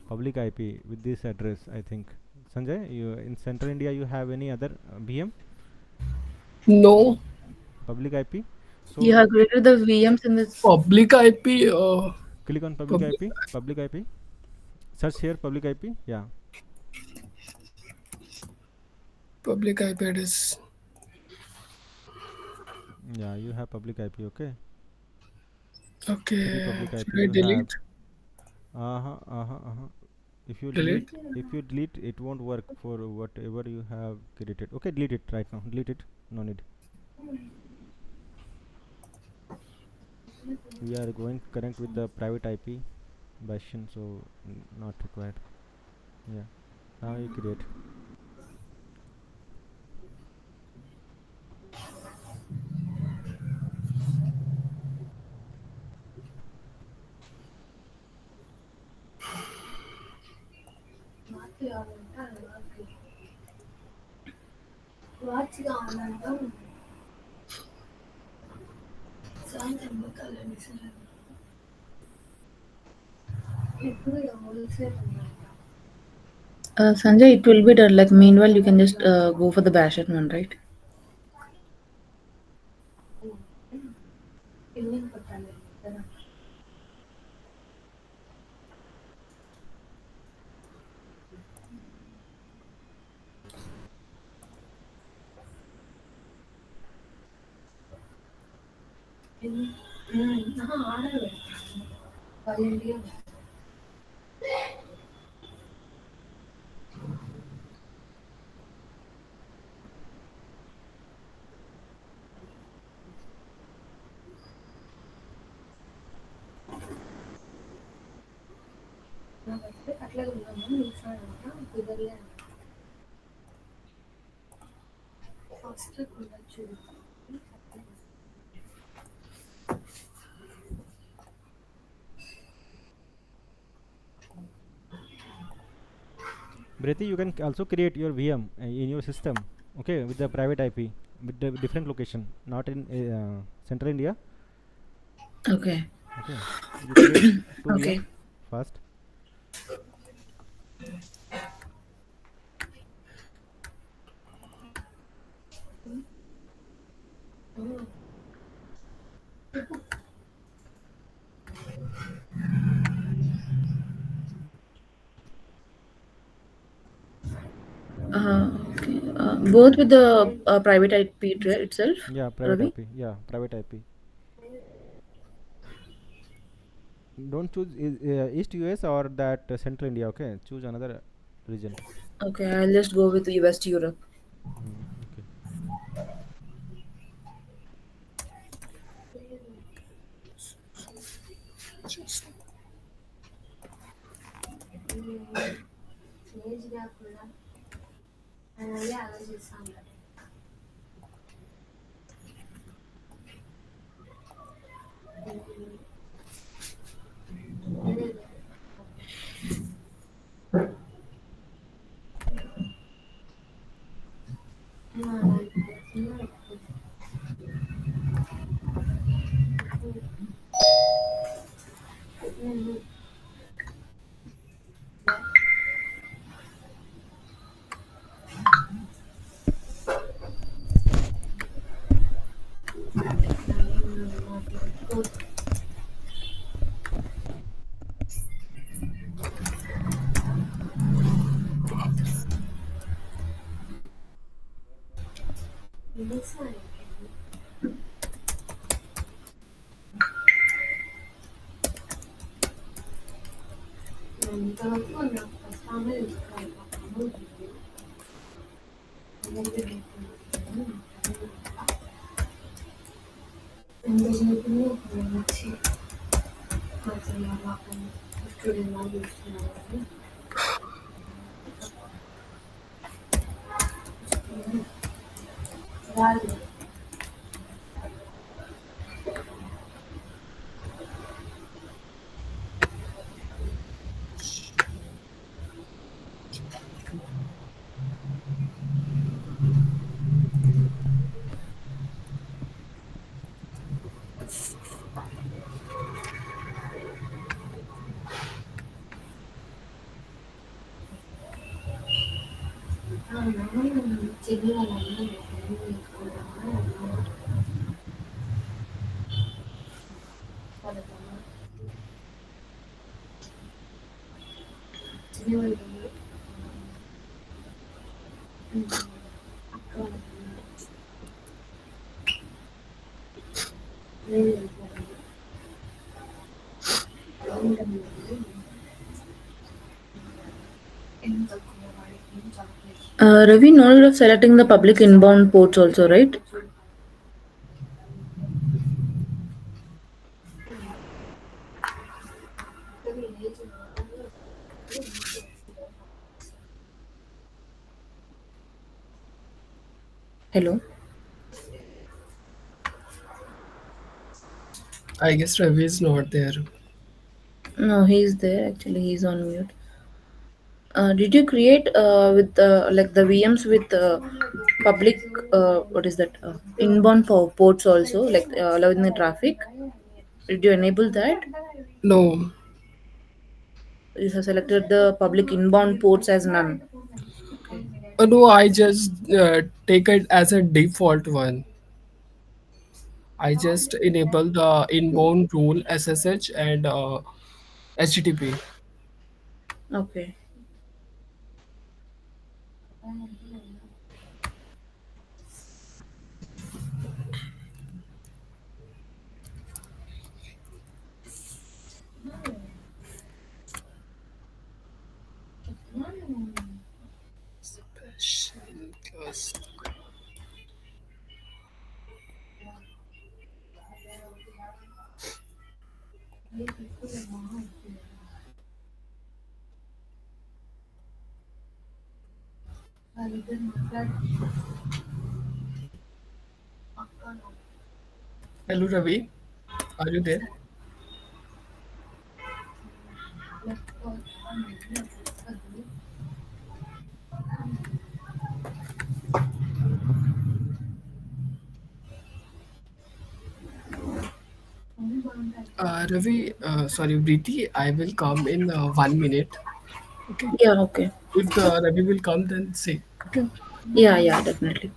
public IP with this address, I think. Sanjay, you in Central India, you have any other VM No. public IP? You So have created the VMs in this. Public IP. click on public Public, IP. Public IP. Search here public IP. Yeah, public IP address. yeah. You have public IP. Okay. Three Okay. public IP Should I you have. delete? If you delete, Delete. it won't work for whatever you have created. Okay, delete it right now. Delete it. No need. We are going to connect with the private IP version, so not required. Yeah. Now you create. Sanjay, it will be done. Like meanwhile, you can just go for the bash one, right? Brethi, you can also create your VM in your system. Okay, with the private IP with the different location, not in Central India. Okay. Okay, you create two Okay. VM first. Okay. Both with the private IP itself, Yeah, private Ravi. IP. Yeah, private IP. Don't choose East US or that Central India. Okay, choose another region. Okay, I'll just go with the West Europe. Okay. Ravi, knowledge of selecting the public inbound ports also, right? Hello. I guess Ravi is not there. No, he's there. Actually, he's on mute. Did you create with like the VMs with public? What is that? Inbound ports also, like allowing the traffic. Did you enable that? No. You have selected the public inbound ports as none. Okay. No, I just take it as a default one. I just enable the inbound rule SSH and HTTP. Okay. Special class. Hello, Ravi. Are you there? Ravi, sorry, Preeti, I will come in 1 minute. Okay. Yeah. Okay. If the Ravi will come, then say. Okay. Yeah. Yeah. Definitely.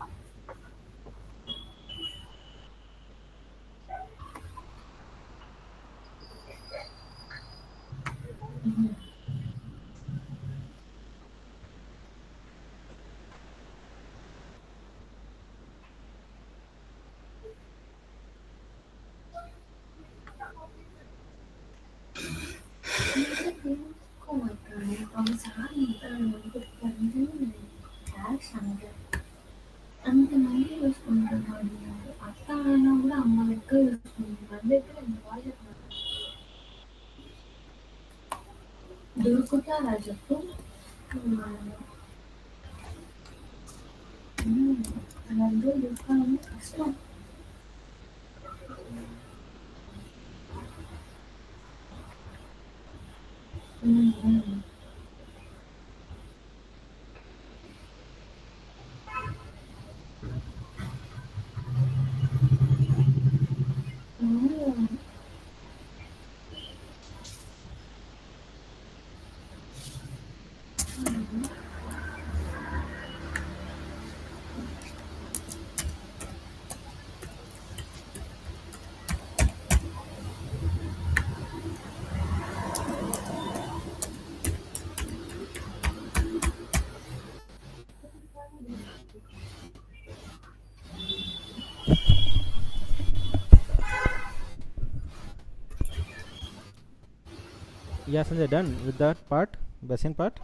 Yeah, Sanjay, done with that part, Basin part.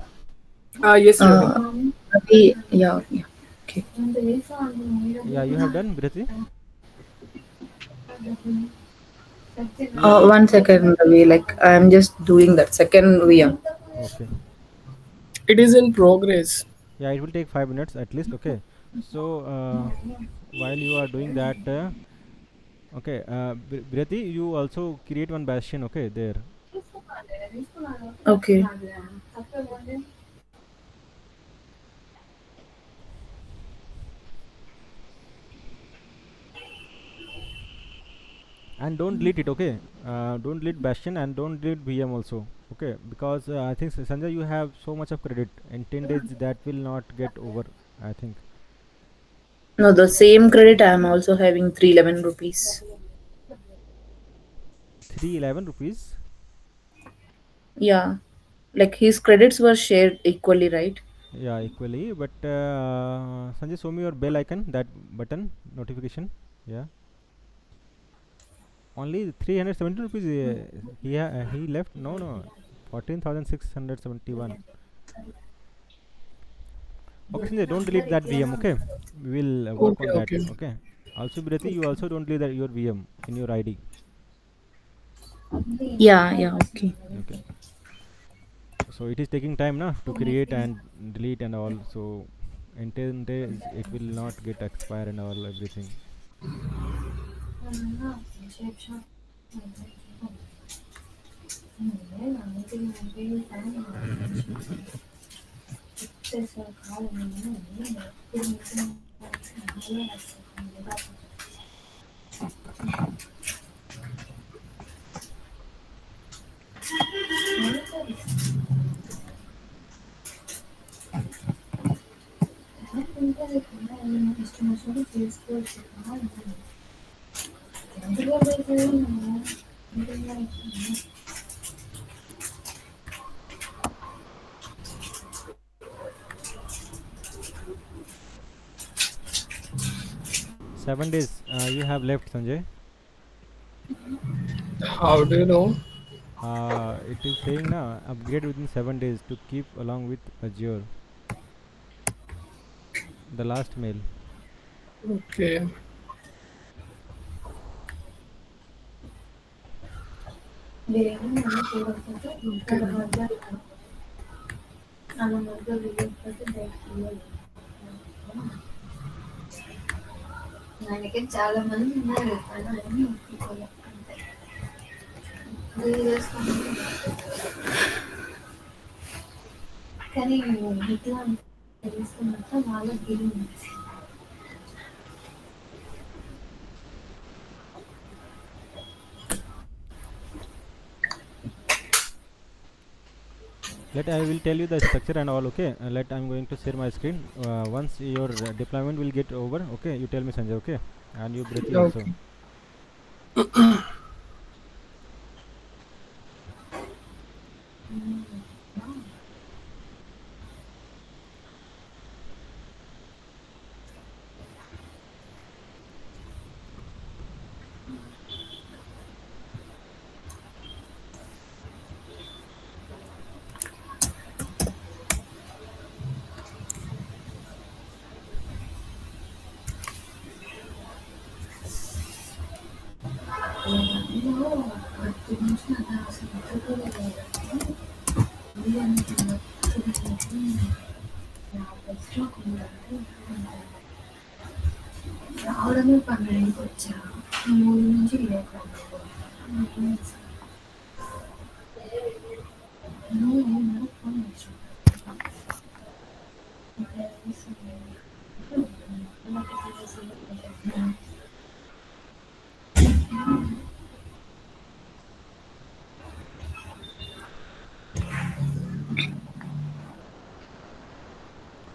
Yes, Ravi. Yeah, yeah. Okay. Yeah, you have done, Briti. One second, Ravi. Like I'm just doing that second VM. Okay. It is in progress. Yeah, it will take 5 minutes at least. Okay. So while you are doing that, okay, Briti, you also create one bastion. Okay, there. Okay. And don't delete it. Okay. Don't delete bastion and don't delete VM also. Okay, because I think Sanjay, you have so much of credit. In 10 days, that will not get over. I think No, the same credit I am also having 311 rupees. 311 rupees. Yeah. Like his credits were shared equally, right? Yeah, equally. But Sanjay, show me your bell icon. That button notification. Yeah. Only 370 rupees. He left. No, no. 14,671. Okay, Sanjay, don't delete that VM. Okay, we will work Okay, on that. okay. Okay. Also, Briti, you also don't delete your VM in your ID. Yeah, yeah, okay. Okay. So it is taking time now to create and delete and all. So in 10 days it will not get expire and all everything. Seven days you have left, Sanjay. How do you know? It is saying now upgrade within 7 days to keep along with Azure. The last mail. Okay. Okay. Let I will tell you the structure and all. Okay. Let I'm going to share my screen. Once your deployment will get over. Okay. You tell me, Sanjay. Okay. And you Briti also. Okay.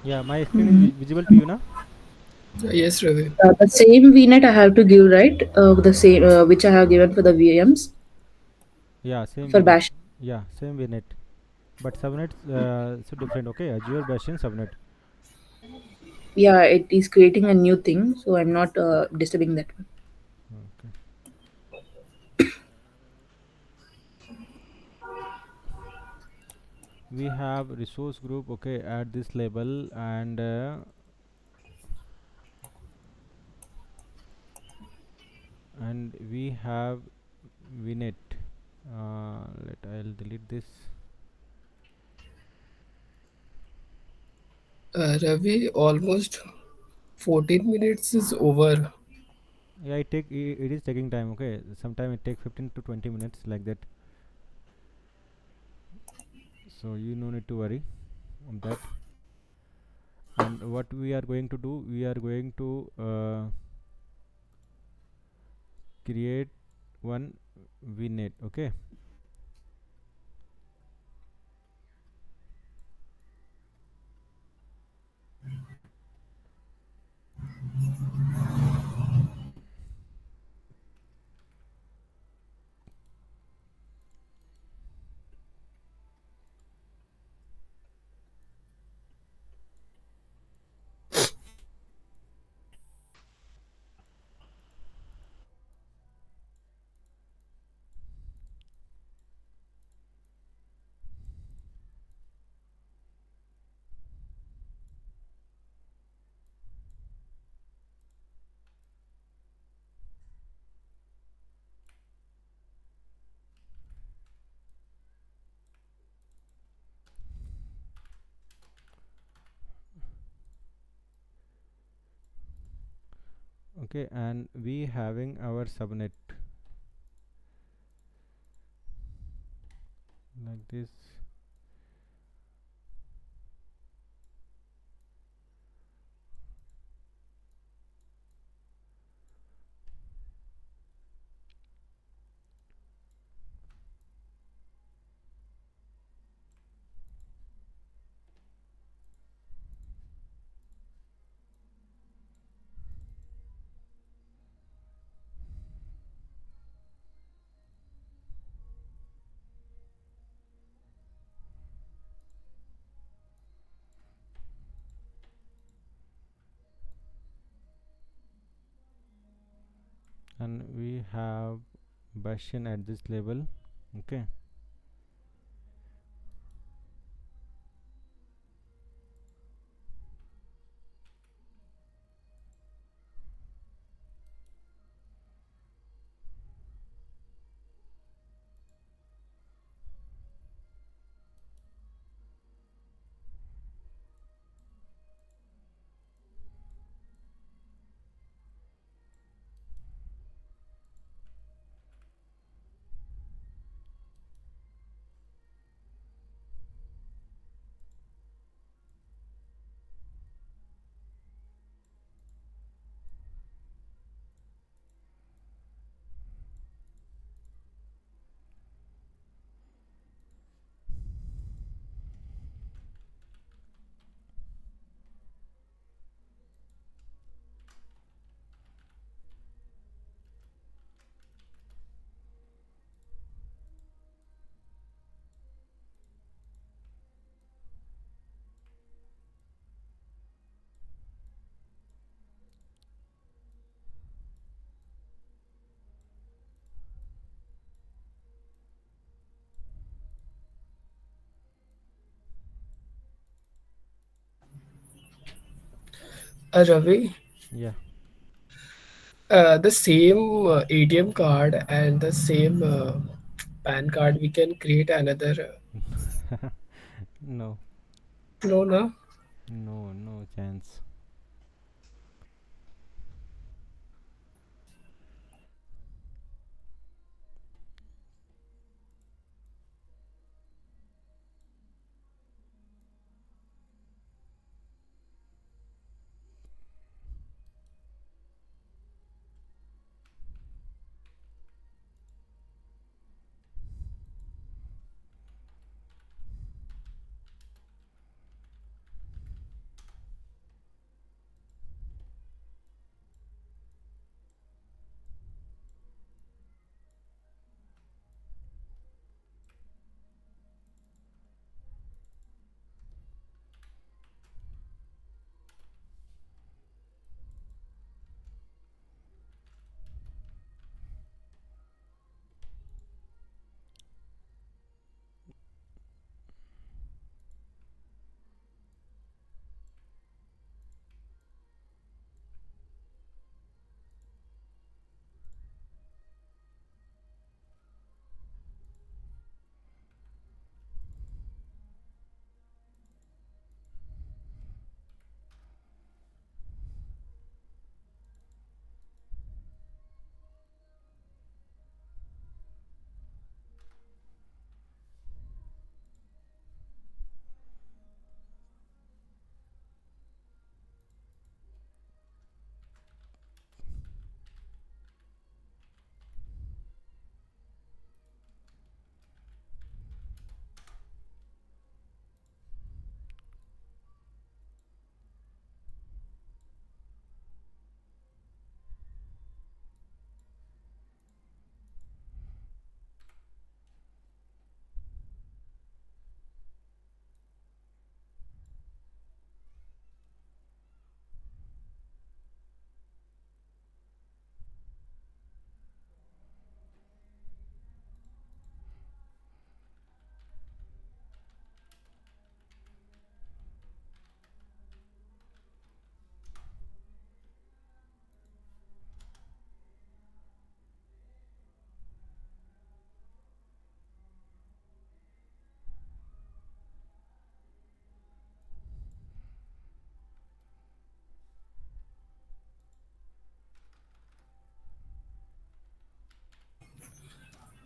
Yeah, my screen is visible to you now. Yes, Ravi. The same VNet I have to give, right? The same which I have given for the VMs Yeah, same for VNet. Bash. Yeah, same VNet. But subnets so different. Okay, Azure Bastion subnet. Yeah, it is creating a new thing, so I'm not disturbing that one. Okay. We have resource group. Okay, at this level, and we have VNet. Let I'll delete this. Ravi, almost 14 minutes is over. Yeah, it is taking time. Okay, sometime it take 15 to 20 minutes like that. So you no need to worry on that. And what we are going to do, we are going to create one VNet. Okay. Okay, and we having our subnet like this. And we have Bastion at this level. Okay. Ravi, Yeah. the same ATM card and the same PAN card, we can create another. No, No, no. no, no chance.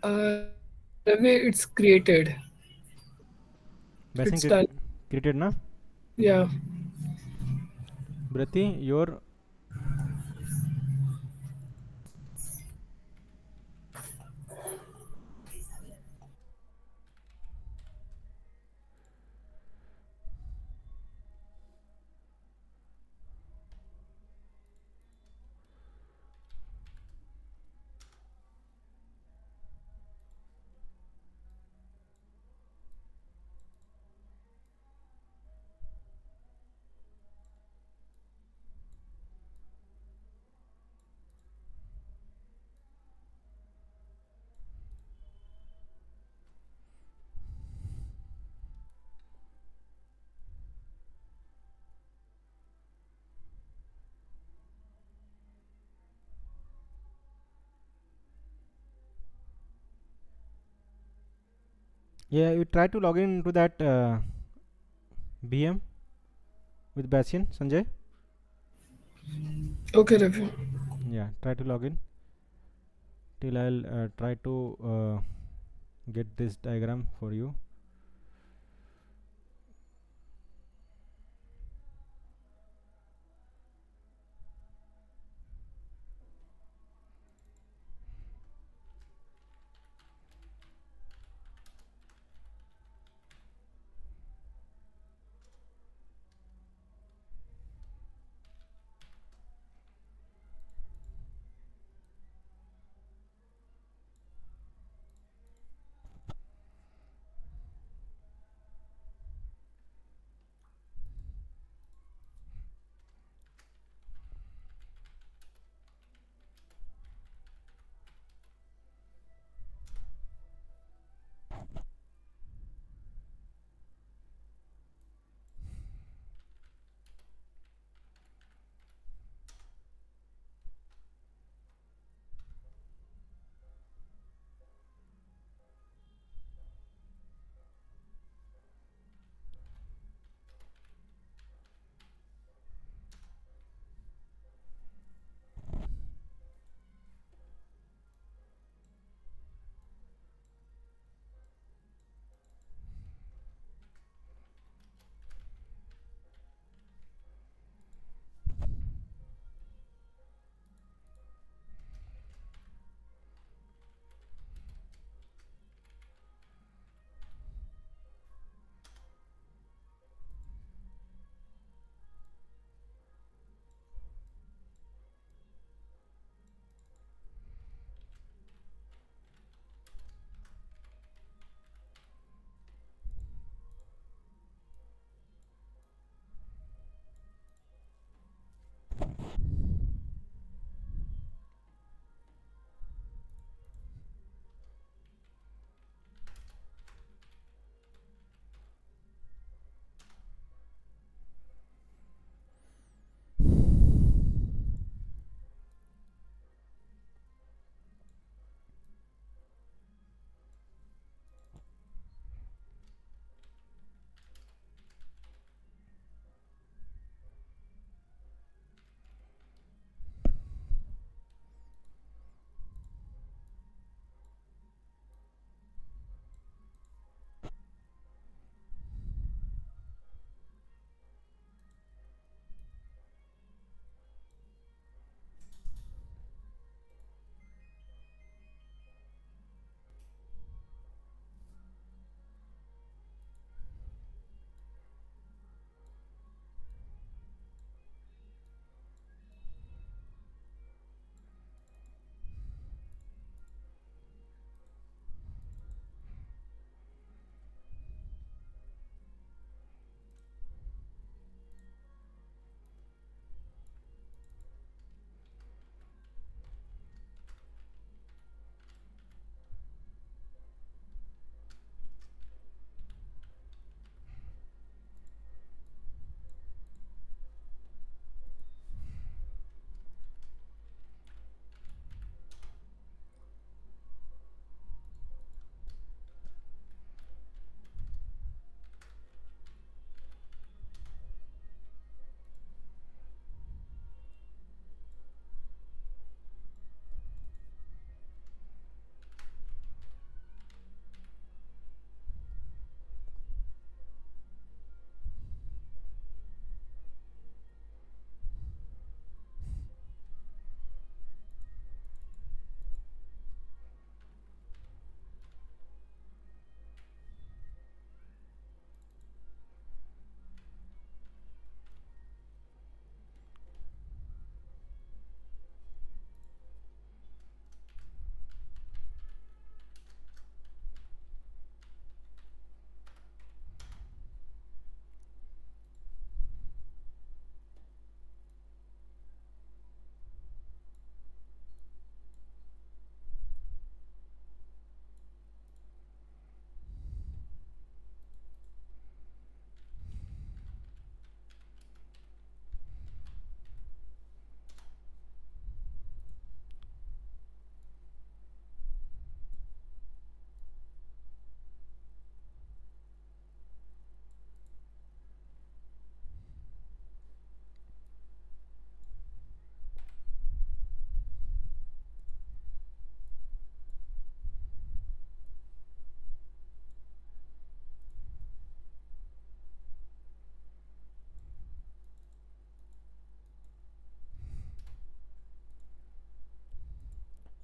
The way it's created, Basing it's done. created na. Yeah. Brati, your yeah. You try to log in into that VM with Bastion, Sanjay. Okay, Ravi. Yeah, try to log in till I'll try to get this diagram for you.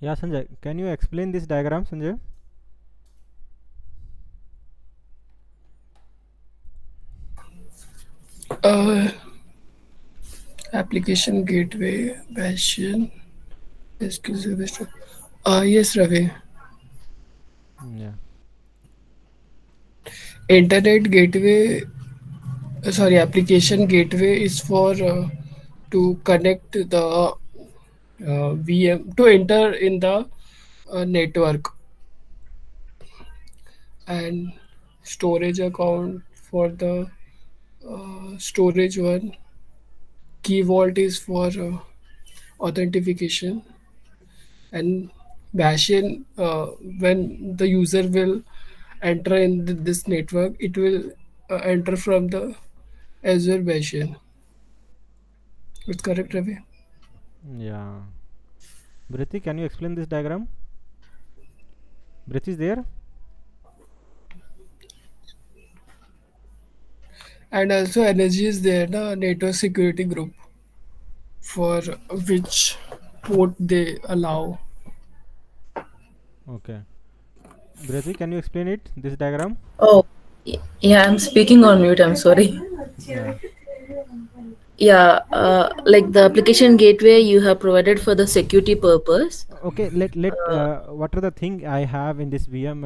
Yeah, Sanjay, can you explain this diagram, Sanjay? Uh, Application gateway, bastion, SQL service. Yes, Ravi. Yeah. Internet gateway, application gateway is for to connect the VM to enter in the network, and storage account for the storage one. Key vault is for authentication, and bastion when the user will enter in this network, it will enter from the Azure bastion. It's correct, Ravi. Yeah. Briti, can you explain this diagram? Briti is there? And also energy is there, the network security group, for which port they allow. Okay. Briti, can you explain it, this diagram? Oh, yeah, I'm speaking on mute. I'm sorry. Yeah. Yeah, like the application gateway you have provided for the security purpose. Okay, let Uh, what are the thing I have in this VM?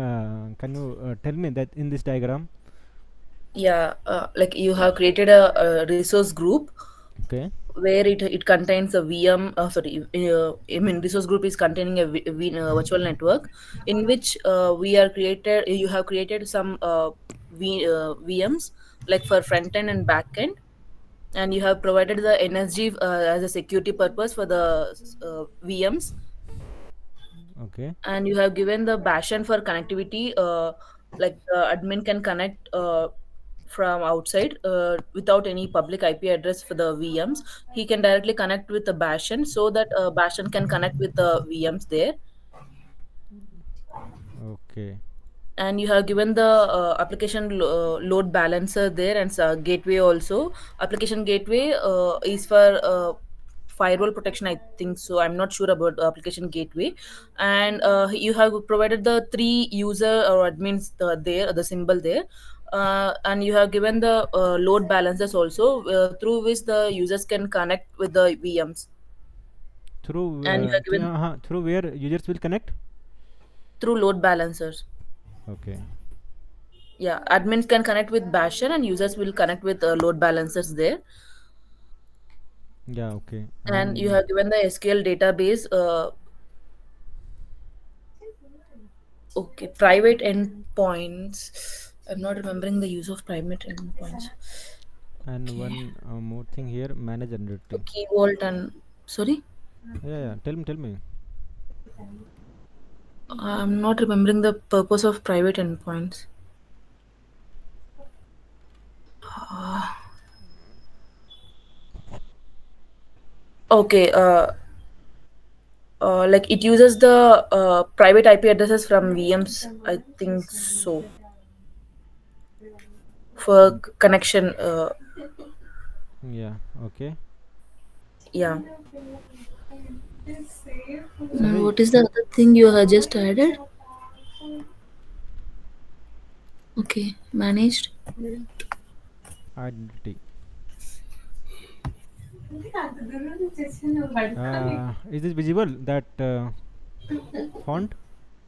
Can you tell me that in this diagram? yeah, like you have created a resource group Okay. where it contains a VM. Sorry, I mean resource group is containing a virtual network in which we are created. You have created some VMs like for front end and back end, and you have provided the NSG as a security purpose for the VMs, Okay. and you have given the bastion for connectivity. Like the admin can connect from outside without any public IP address for the VMs. He can directly connect with the bastion so that bastion can connect with the VMs there. Okay. And you have given the application load balancer there, and gateway also. Application gateway is for firewall protection, I think so. I'm not sure about application gateway. And you have provided the three user or admins there, the symbol there. And you have given the load balancers also, through which the users can connect with the VMs. And you have given Through where users will connect? through load balancers. Okay. Yeah, admins can connect with bastion and users will connect with load balancers there. Yeah. Okay. And you And have given the SQL database. Okay, private endpoints. I'm not remembering the use of private endpoints. Okay, one more thing here, manage underwriting. key vault and sorry, Yeah, yeah. Tell me. I'm not remembering the purpose of private endpoints. Okay, like it uses the private IP addresses from VMs, I think so, for connection. Yeah. Okay. Yeah. Sanjay, What is the other thing you have just added? Okay, managed. identity. Is this visible? That font,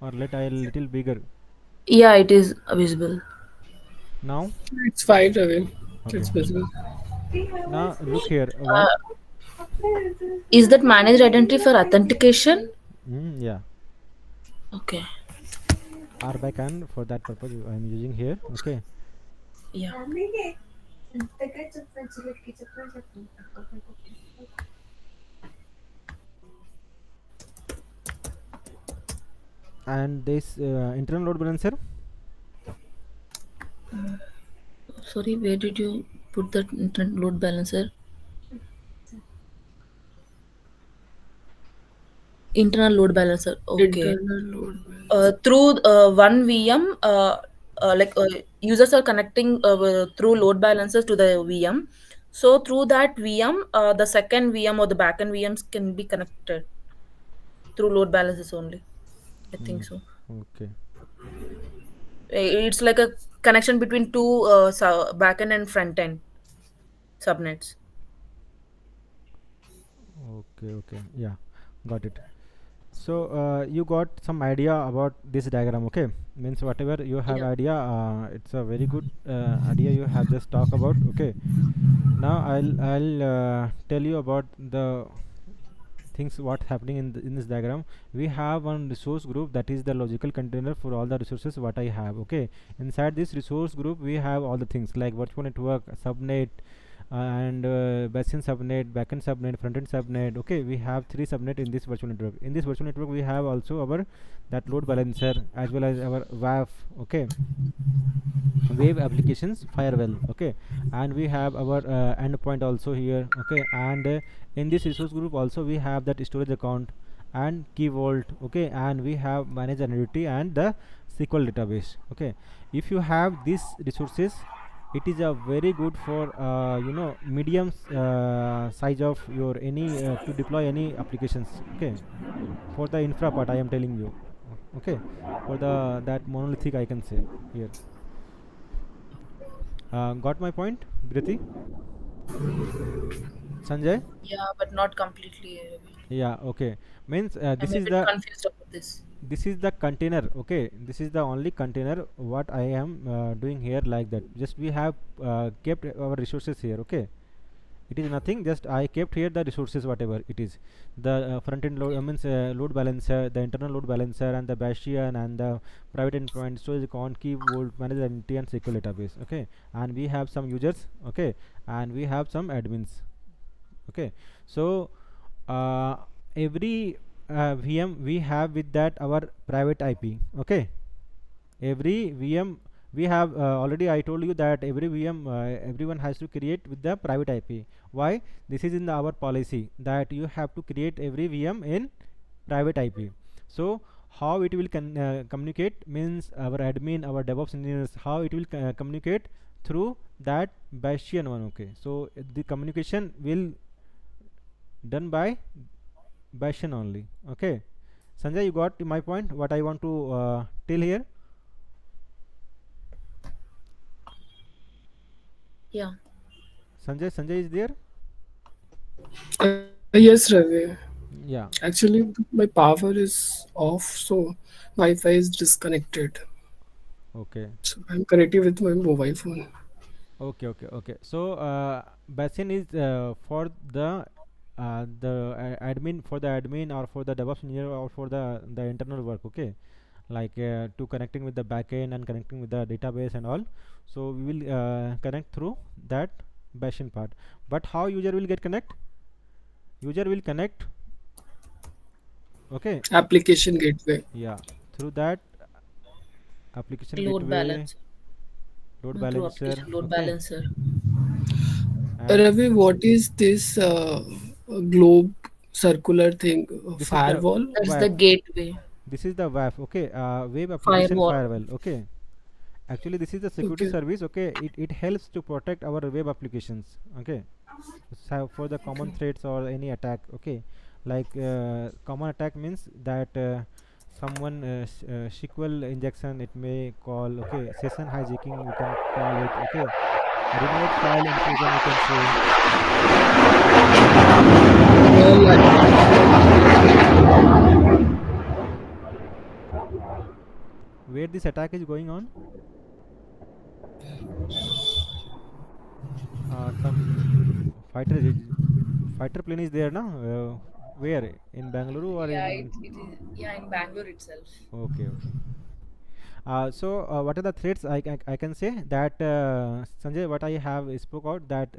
or let I little bigger Yeah, it is visible. now? It's fine, Ravi. Okay. It's visible. Now look here. One. Uh, is that managed identity for authentication? Yeah. Okay. RBACN for that purpose I am using here. Okay. Yeah. And this internal load balancer. Sorry, where did you put that load balancer? Internal load balancer. Okay. Internal load balance. Through one VM, like users are connecting through load balancers to the VM. So through that VM, the second VM or the backend VMs can be connected. through load balancers only. I Hmm. think so. Okay. It's like a connection between two backend and front end subnets. Okay. Okay. Yeah. Got it. So you got some idea about this diagram, okay? Means whatever you have Yeah. idea, it's a very good idea you have just talk about. Okay. Now I'll tell you about the things what happening in this diagram. We have one resource group that is the logical container for all the resources what I have. Okay. Inside this resource group we have all the things like virtual network, subnet, and basin subnet, backend subnet, frontend subnet. Okay, we have three subnet in this virtual network. In this virtual network we have also our that load balancer as well as our WAF. Okay, web applications firewall. Okay, and we have our endpoint also here. Okay, and in this resource group also we have that storage account and key vault. Okay, and we have manage identity and the SQL database. Okay, if you have these resources, it is a very good for medium size of your any to deploy any applications. Okay, for the infra part I am telling you. Okay, for the that monolithic I can say here. Got my point, Briti? Sanjay? Yeah, but not completely. Yeah, okay. Means I'm a bit confused about this. this is the container. Okay, this is the only container what I am doing here like that. Just we have kept our resources here. Okay, it is nothing. Just I kept here the resources whatever it is. The front end load means load balancer, the internal load balancer, and the bastion and the private endpoint storage account, key vault, managed identity, and SQL database. Okay, and we have some users. Okay, and we have some admins. Okay, so uh, every VM we have with that our private IP. Okay, every VM we have already I told you that every VM everyone has to create with the private IP. Why? This is in our policy that you have to create every VM in private IP. So how it will communicate means our admin, our DevOps engineers, how it will communicate through that bastion one. Okay, so the communication will done by bastion only. Okay, Sanjay, you got my point what I want to tell here. Yeah. Sanjay is there. Yes, Ravi. Yeah. Actually, my power is off, so Wi-Fi is disconnected. Okay. So I'm connected with my mobile phone. Okay. So basin is for the admin, for the admin or for the DevOps engineer or for the internal work. Okay, like to connecting with the backend and connecting with the database and all. So we will connect through that bastion part. But how user will get connect? User will connect. Okay. Application gateway. Yeah. Through that application Load gateway, balancer. load Through balancer. application load Okay. balancer. And Ravi, what is this globe circular thing? this is the Firewall? That's the WAF. gateway. This is the WAF. Okay. Web application Firewall. firewall. Okay. Actually, this is the security Okay. service. Okay. It helps to protect our web applications. Okay. So for the common Okay. threats or any attack. Okay. Like common attack means that someone SQL injection it may call. Okay. Session hijacking we can call it. Okay. Remote file intrusion we can say. All Where this attack is going on, some fighter plane is there now. Where in Bangalore or Yeah, in? it is. Yeah, in Bangalore itself. Okay. So what are the threats I can say that Sanjay what I have spoke out that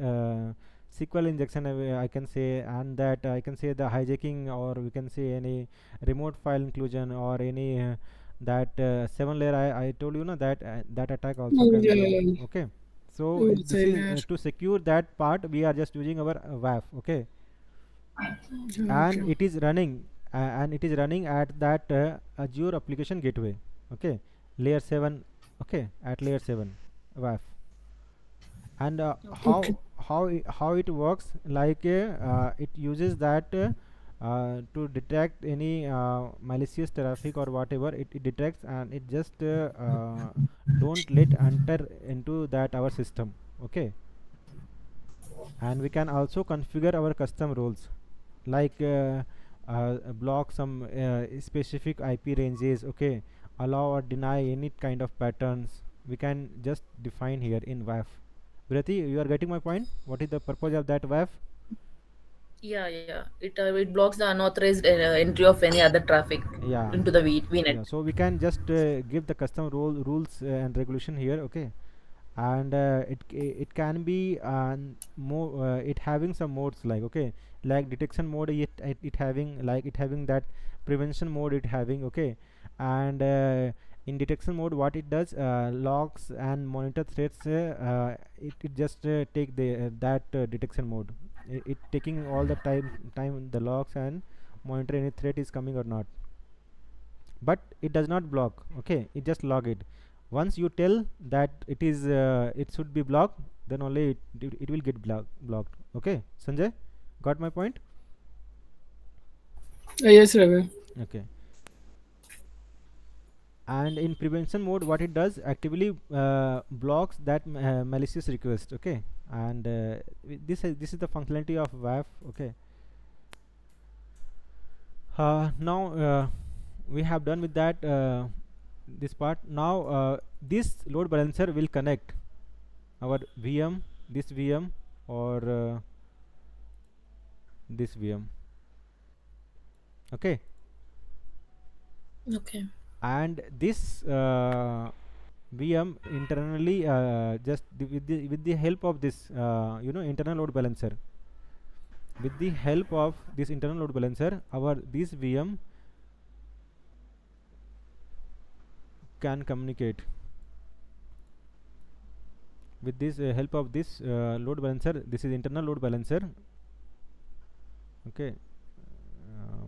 SQL injection I can say, and that I can say the hijacking, or we can say any remote file inclusion or any that 7 layer I told you na that that attack also right. can be. Yeah. Okay, so Yes, this I is know. to secure that part we are just using our WAF. Okay, and Okay. it is running and it is running at that Azure application gateway. Okay, layer 7. Okay, at layer 7 WAF. And Okay. how it works like it uses that to detect any malicious traffic or whatever. It detects, and it just don't let enter into that our system. Okay. And we can also configure our custom roles, like block some specific IP ranges. Okay, allow or deny any kind of patterns. We can just define here in WAF. Brati, you are getting my point? What is the purpose of that WAF? Yeah. It blocks the unauthorized entry of any other traffic Yeah, into the VNet. yeah. So we can just give the custom rules and regulation here. Okay. And it can be more it having some modes, like, okay, like detection mode, it having, like, it having that prevention mode it having. Okay. And in detection mode, what it does, logs and monitor threats, it just take the that detection mode. It taking all the time the logs and monitor any threat is coming or not, but it does not block. Okay, it just log it. Once you tell that it is it should be blocked, then only it will get blocked. Okay, Sanjay, got my point? Yes, Ravi. Okay. And in prevention mode, what it does, actively blocks that malicious request. Okay. And this is the functionality of WAF. Okay. Now we have done with that this part. Now this load balancer will connect our VM, this VM, or this VM. Okay. Okay. And this VM internally, just with the help of this internal load balancer, with the help of this internal load balancer, our this VM can communicate with this help of this load balancer. This is internal load balancer. Okay.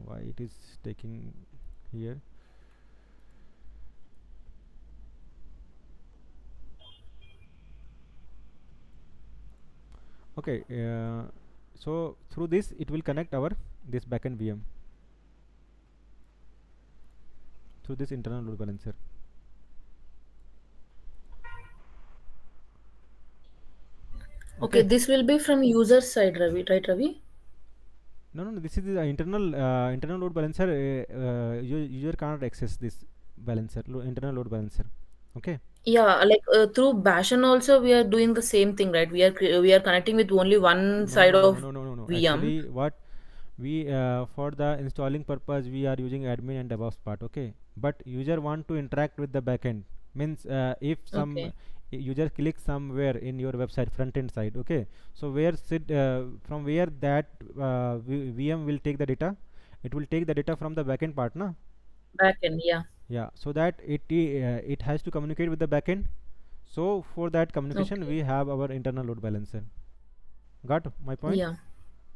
Why it is taking here? Okay. So through this it will connect our this backend VM through this internal load balancer. Okay, Okay. this will be from user side, Ravi, right, Ravi? No. This is the internal load balancer. User cannot access this internal load balancer. Okay. Yeah, like through Bashan also we are doing the same thing, right? We are connecting with only one No, side no, no, no, of no, no, no, no. VM. Actually, what we for the installing purpose we are using admin and DevOps part. Okay. But user want to interact with the backend, means if some Okay. user clicks somewhere in your website front end side. Okay. So where sit from where that VM will take the data, it will take the data from the backend part, na? Backend, yeah. Yeah, so that it has to communicate with the backend. So for that communication Okay. we have our internal load balancer. Got my point? Yeah.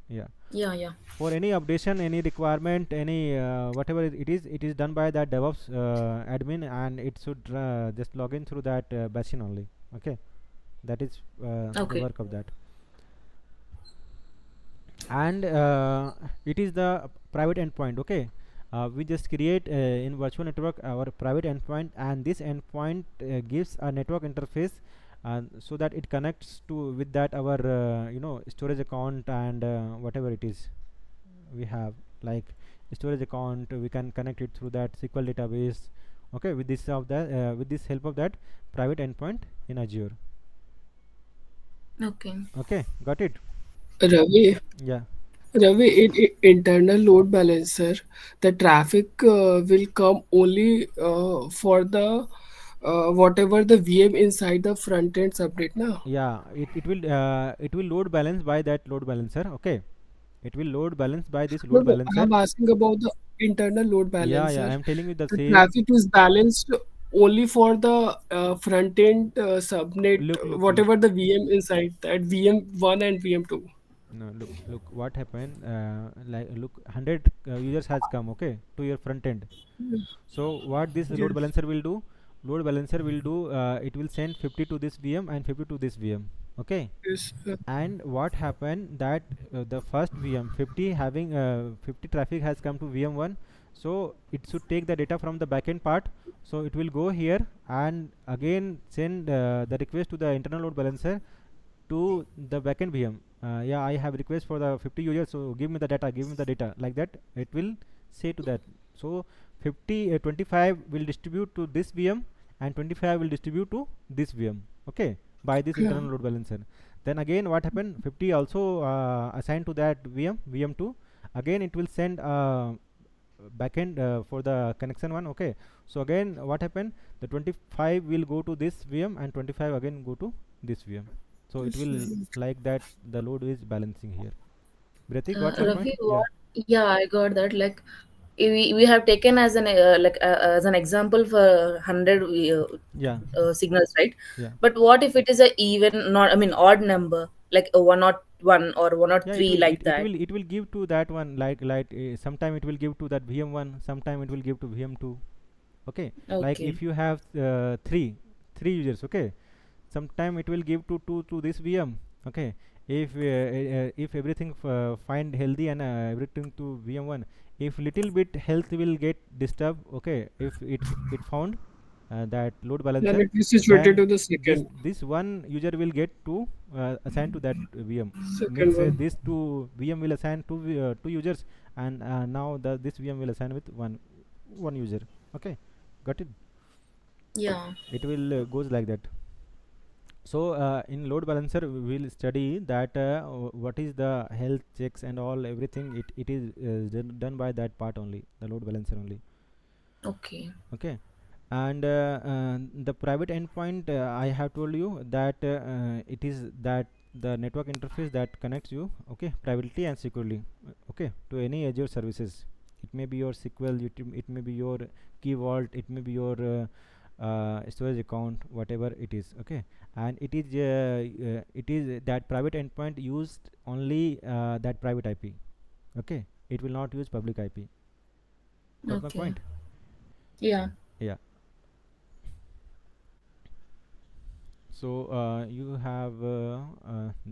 Yeah. Yeah. For any updation, any requirement, any whatever it is done by that DevOps admin, and it should just log in through that bastion only. Okay, that is the Okay. work of that. And it is the private endpoint. Okay. We just create in virtual network our private endpoint, and this endpoint gives a network interface, so that it connects to with that our storage account, and whatever it is we have, like storage account, we can connect it through that SQL database. Okay, with this with this help of that private endpoint in Azure. Okay. Okay, got it? Ravi, Yeah. in internal load balancer, the traffic will come only for the whatever the VM inside the front end subnet now. Yeah, it will load balance by that load balancer. Okay, it will load balance by this No, load no, I balancer. am asking about the internal load Yeah, balancer. I'm telling you the The same. traffic is balanced only for the front end subnet, Look. whatever the VM inside that VM1 and VM2. No, look what happened. Like, look, 100 users has come, okay, to your front end. So what this load Yes. balancer will do? Load balancer will do, it will send 50 to this VM and 50 to this VM. Okay. Yes. And what happened that the first VM 50 having 50 traffic has come to VM1, so it should take the data from the backend part, so it will go here and again send the request to the internal load balancer to the backend VM. Yeah, I have request for the 50 users, so give me the data, give me the data, like that it will say to that. So 25 will distribute to this VM and 25 will distribute to this VM, okay, by this Yeah. internal load balancer. Then again what happened, 50 also assigned to that VM2, again it will send backend for the connection one, okay. So again what happened, the 25 will go to this VM and 25 again go to this VM, so it Yes. will like that the load is balancing here. Brati, got my point? Ravi, Yeah. what? Yeah, I got that. Like, we have taken as an as an example for 100 Yeah. signals, right? Yeah. But what if it is a even, not I mean odd number, like a one or one or one or Yeah, three, like that? it will give to that one, like sometime it will give to that VM1, sometime it will give to VM2, okay. Like Okay. if you have three users, okay, sometime it will give to this VM, okay. If everything find healthy and everything to VM1, if little bit health will get disturbed, okay, if it found that load Then balancer, it is situated then to the this one user will get to assign to that VM, second means one. this two VM will assign two users, and now this VM will assign with one user, okay. Got it? Yeah. It will goes like that. So in load balancer we will study that what is the health checks and all everything, it is done by that part only, the load balancer only, Okay. okay. And the private endpoint, I have told you that it is that the network interface that connects you, okay, privately and securely, okay, to any Azure services. It may be your SQL, it may be your key vault, it may be your storage account, whatever it is, okay. And it is that private endpoint used only that private IP, okay. It will not use public IP. Got my Okay. point? Yeah. Yeah. So you have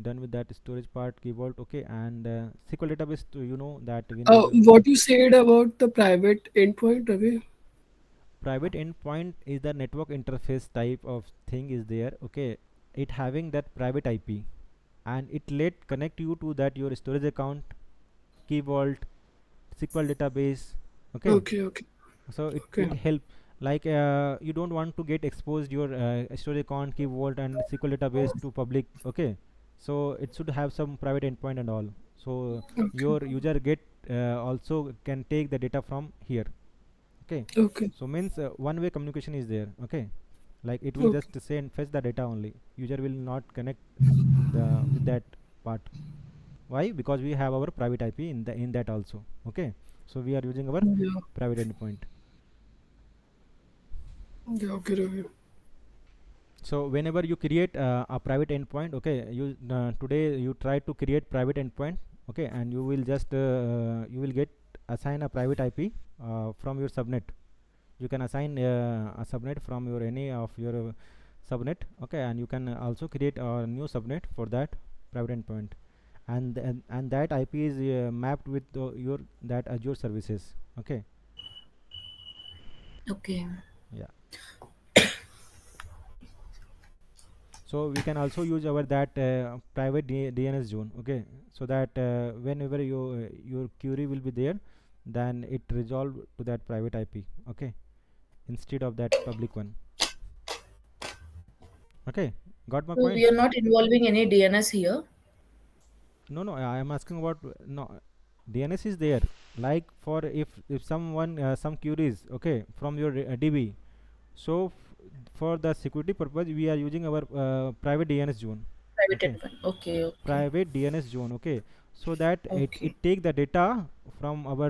done with that storage part, key vault, okay. And SQL database, you know that we need What you said about the private endpoint, Ravi? private endpoint is the network interface type of thing is there, okay. It having that private IP, and it let connect you to that your storage account, key vault, SQL database, okay. Okay, okay, So it okay, help, like you don't want to get exposed your storage account, key vault and SQL database to public, okay. So it should have some private endpoint and all, so okay, your user get also can take the data from here, okay. okay, So means one way communication is there, okay. Like it will okay, just say and fetch the data only, user will not connect the with that part. Why? Because we have our private IP in that also, okay. So we are using our yeah, private endpoint. yeah, okay, Ravi. So whenever you create a private endpoint, okay, you today you try to create private endpoint, okay, and you will just you will get assign a private IP from your subnet. You can assign a subnet from your any of your subnet, okay, and you can also create a new subnet for that private endpoint, and that IP is mapped with your that Azure services, okay. Okay. Yeah. So we can also use our that private DNS zone, okay, so that whenever your query will be there, then it resolve to that private IP, okay, instead of that public one, okay. Got my So we point? are not involving any DNS here. No, no, I am asking about no, DNS is there, like for if someone some queries, okay, from your DB. So for the security purpose we are using our private DNS zone, Private okay. endpoint. Okay. Okay. Private DNS zone, okay. So that it Okay. take the data from our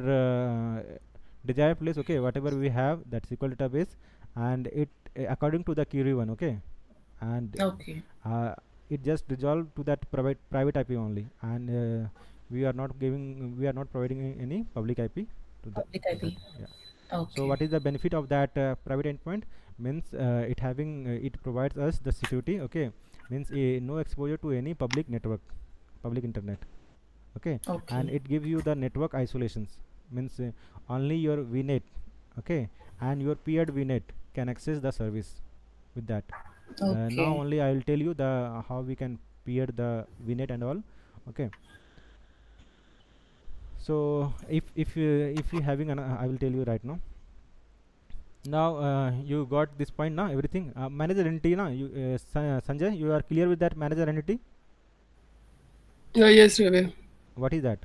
desired place, okay, whatever we have that SQL database, and it according to the query one, okay. And Okay. uh, it just resolve to that private IP only, and we are not providing any public IP Public to that, IP. yeah. So Okay. what is the benefit of that private endpoint? Means it having it provides us the security, okay, means no exposure to any public network, public internet. Okay, and Okay. it gives you the network isolations, means only your VNet, okay, and your peered VNet can access the service with that. Now Okay. only I will tell you the how we can peer the VNet and all. Okay, so if you having an I will tell you right now. Now you got this point now, everything. Manager entity now, you Sanjay, you are clear with that manager entity? Yes, Ravi. What is that?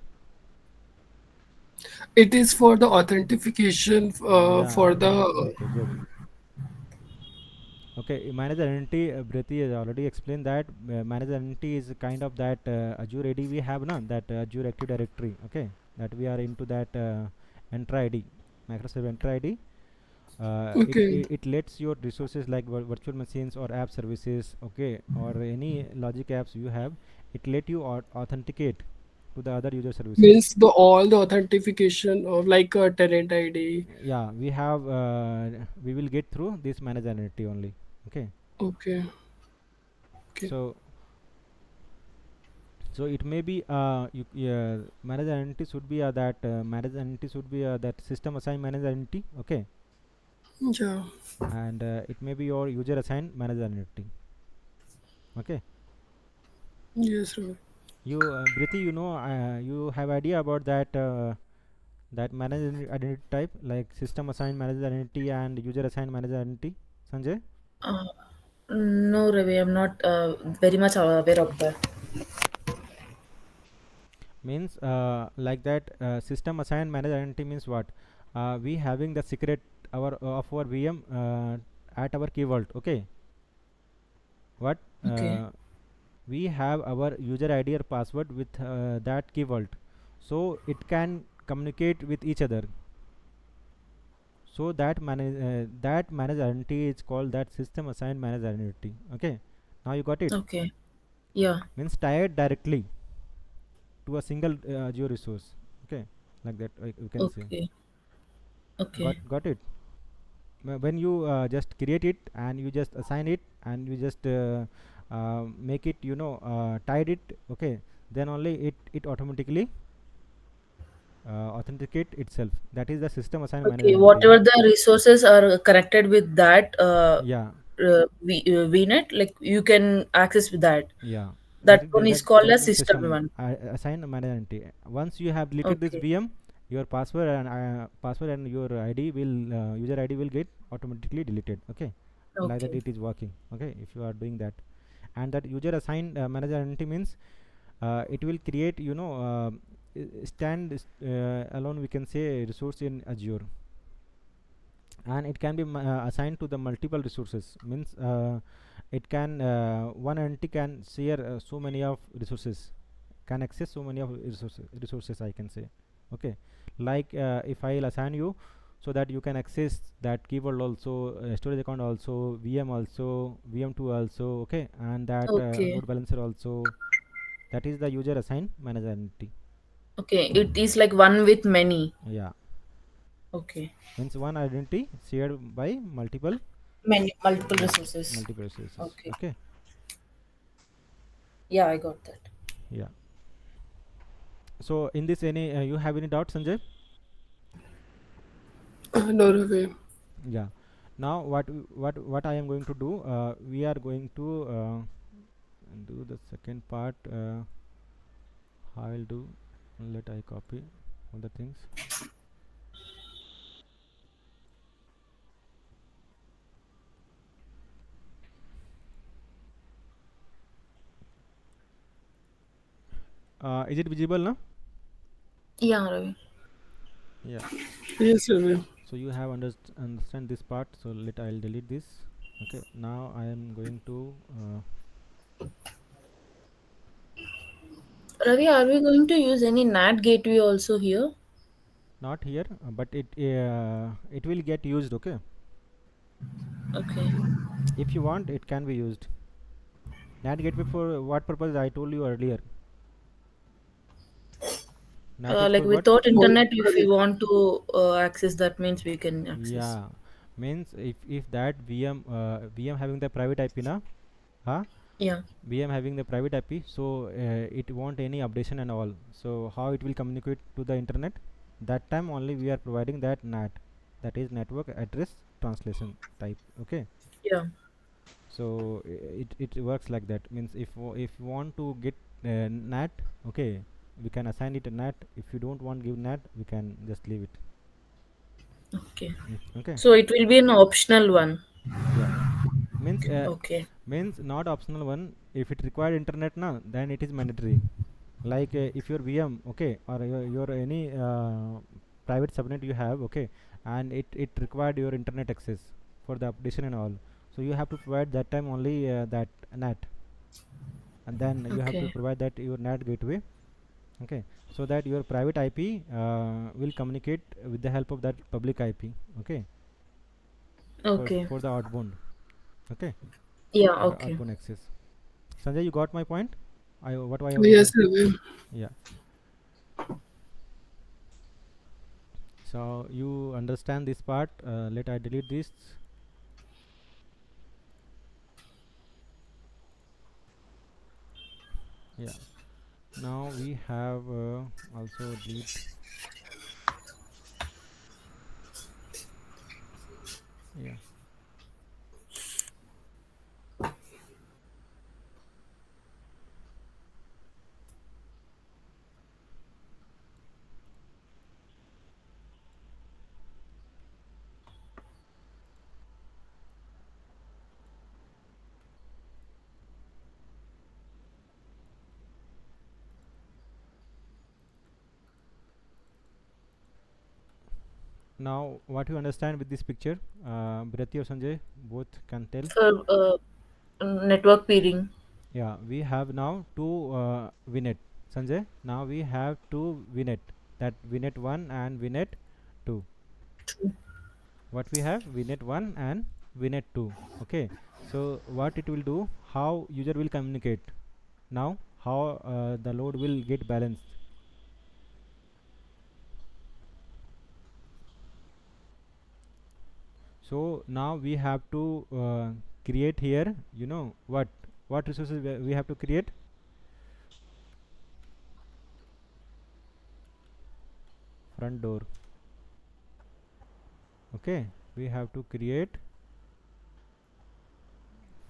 It is for the authentication Yeah, for the okay, good. Okay, manager entity, Briti has already explained that manager entity is kind of that Azure AD we have now, that Azure Active Directory. Okay, that we are into that Entra ID, Microsoft Entra ID. okay. It lets your resources like virtual machines or app services, okay, or any logic apps you have. It let you authenticate to the other user services. Means the all the authentication of like a tenant ID. Yeah, we have. We will get through this manager entity only. Okay, Okay. Okay. so so it may be manager entity should be that manager entity should be that system assigned manager entity. Okay, Yeah. and it may be your user assigned manager entity. Okay, Yes, Ravi. you Briti, you know, you have idea about that that manager identity type, like system assigned manager identity and user assigned manager identity, Sanjay? Uh, no, Ravi, I'm not very much aware of that. Means like that system assigned manager identity means what? We having the secret our of our VM at our key vault. Okay, what Okay. we have our user ID or password with that key vault, so it can communicate with each other. So that manage identity is called that system assigned manage identity. Okay, now you got it. Okay. Yeah. Means tied directly to a single Azure resource. Okay, like that you can say. Okay. Okay. Got it. When you just create it and you just assign it and you just make it, you know, tied it. Okay, then only it automatically authenticate itself. That is the system assigned manage Okay. identity. Whatever the resources are connected with that Yeah, VNet, like you can access with that. yeah. That one is called That a is the system system one. assigned manage identity. Once you have deleted this Okay. VM, your password and your ID will user ID will get automatically deleted. Okay, like that Okay. it is working. Okay, if you are doing that, and that user assigned manager identity means it will create, you know, alone we can say resource in Azure, and it can be assigned to the multiple resources. Means it can one entity can share so many of resources, can access so many of resources I can say. Okay, like if I'll assign you so that you can access that keyboard also, storage account also, VM also, VM2 also. Okay, and that Okay. load balancer also. That is the user assigned manager entity. Okay. It is like one with many. Yeah, Okay. means one identity shared by Many multiple resources. multiple resources. Okay. Okay, Yeah, I got that. yeah. So in this, any you have any doubts, Sanjay? No, Ravi. Yeah. Now what I am going to do? We are going to do the second part. I will do. Let I copy all the things. Is it visible now? Yeah, Ravi. Yeah. Yes, Ravi. So you have understand this part. So let I'll delete this. Okay. Now I am going to Ravi, are we going to use any NAT gateway also here? not here, but it will get used. Okay. Okay. If you want, it can be used. NAT gateway for what purpose? I told you earlier. NAT is Like for what? without internet, if we Monitoring. want to access, that means we can access. Yeah, means if that VM having the private IP na, huh? Yeah. VM having the private IP, so it won't any updation and all. So how it will communicate to the internet? That time only we are providing that NAT, that is network address translation type. Okay, Yeah. so it works like that. Means if you want to get NAT, okay, we can assign it a NAT. If you don't want give NAT, we can just leave it. Okay. Okay, So it will be an optional one. yeah, means Okay. means not optional one. If it required internet na, then it is mandatory. Like if your VM, okay, or your any private subnet you have, okay, and it required your internet access for the updation and all, so you have to provide that time only that NAT, and then you have to Okay. provide that your NAT gateway, okay, so that your private IP will communicate with the help of that public IP, okay, Okay. for the outbound, okay, Yeah. or Okay. outbound access. Sanjay, you got my point? I what I have to Yes, say? Ravi. Yeah. So you understand this part. Let I delete this. Yeah. Now we have also delete. Yeah. Now what you understand with this picture, Bharati or Sanjay, both can tell. For network peering. Yeah, we have now two VNet. Sanjay, now we have two VNet. That VNet 1 and VNet 2. What we have VNet 1 and VNet 2. Okay. So what it will do, how user will communicate. Now how the load will get balanced. So now we have to create here, you know what resources we have to create. Front door. Okay, we have to create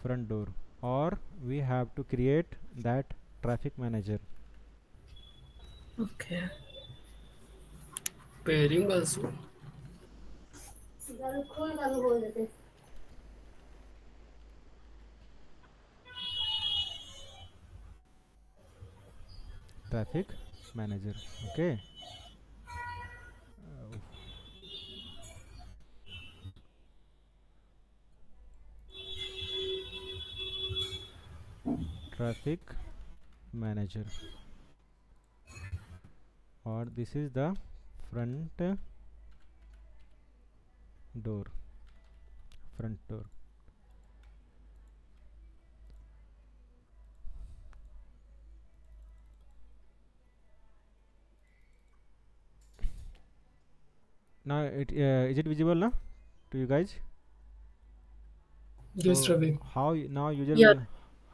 front door, or we have to create that traffic manager. Okay. Pairing also. Traffic manager. Okay. uh, Traffic manager, or this is the front door. Front door. Now it is it visible now to you guys? Yes, So Ravi. how now user Yeah. will,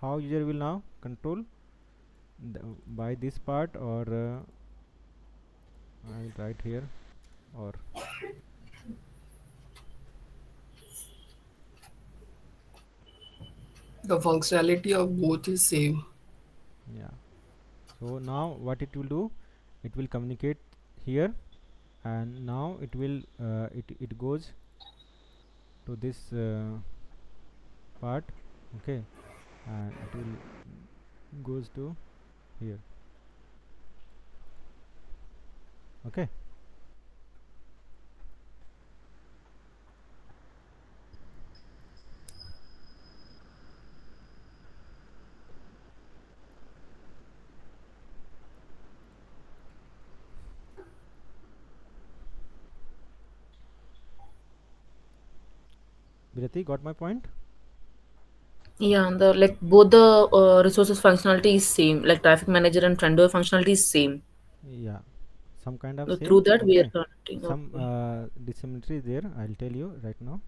how user will now control by this part, or I will write here, or The functionality of both is same. yeah. So now what it will do, it will communicate here, and now it will it goes to this part, okay, and it will goes to here, okay. Birati, got my point? Yeah. The like both the resources functionality is same. Like traffic manager and front door functionality is same. Yeah, some kind of So through same, that we are okay. connecting. Some Okay. dissimilarity there, I'll tell you right now,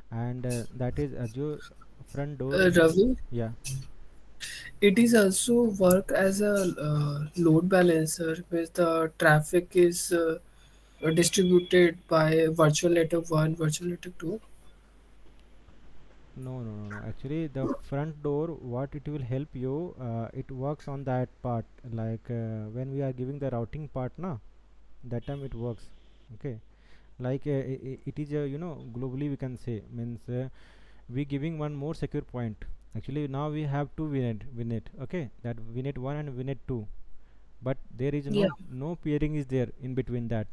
and that is Azure front door. Ravi, Yeah. It is also work as a load balancer, where the traffic is distributed by virtual network 1, virtual network 2. No, no, no, no. Actually, the front door, what it will help you, it works on that part. Like when we are giving the routing part, na, that time it works. Okay. Like it is, globally we can say, means we giving one more secure point. Actually, now we have two VNet. Okay, that VNet 1 and VNet 2. But there is Yeah. no peering is there in between that.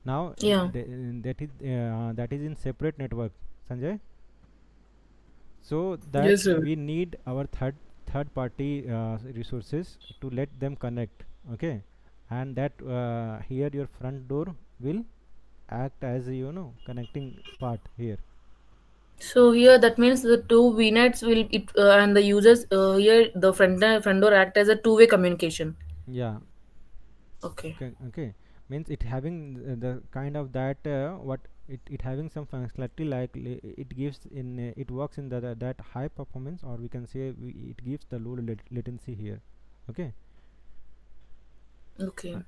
Now Yeah. that is in separate network, Sanjay. So that Yes, sir. we need our third party resources to let them connect. Okay, and that here your front door will act as a, connecting part here. So here that means the two VNets will it and the users here the front door act as a two-way communication. Yeah. Okay. Okay, okay. Means it having the kind of that what it having some functionality, like it gives in it works in that high performance, or we can say it gives the low latency here. Okay. Okay. Uh,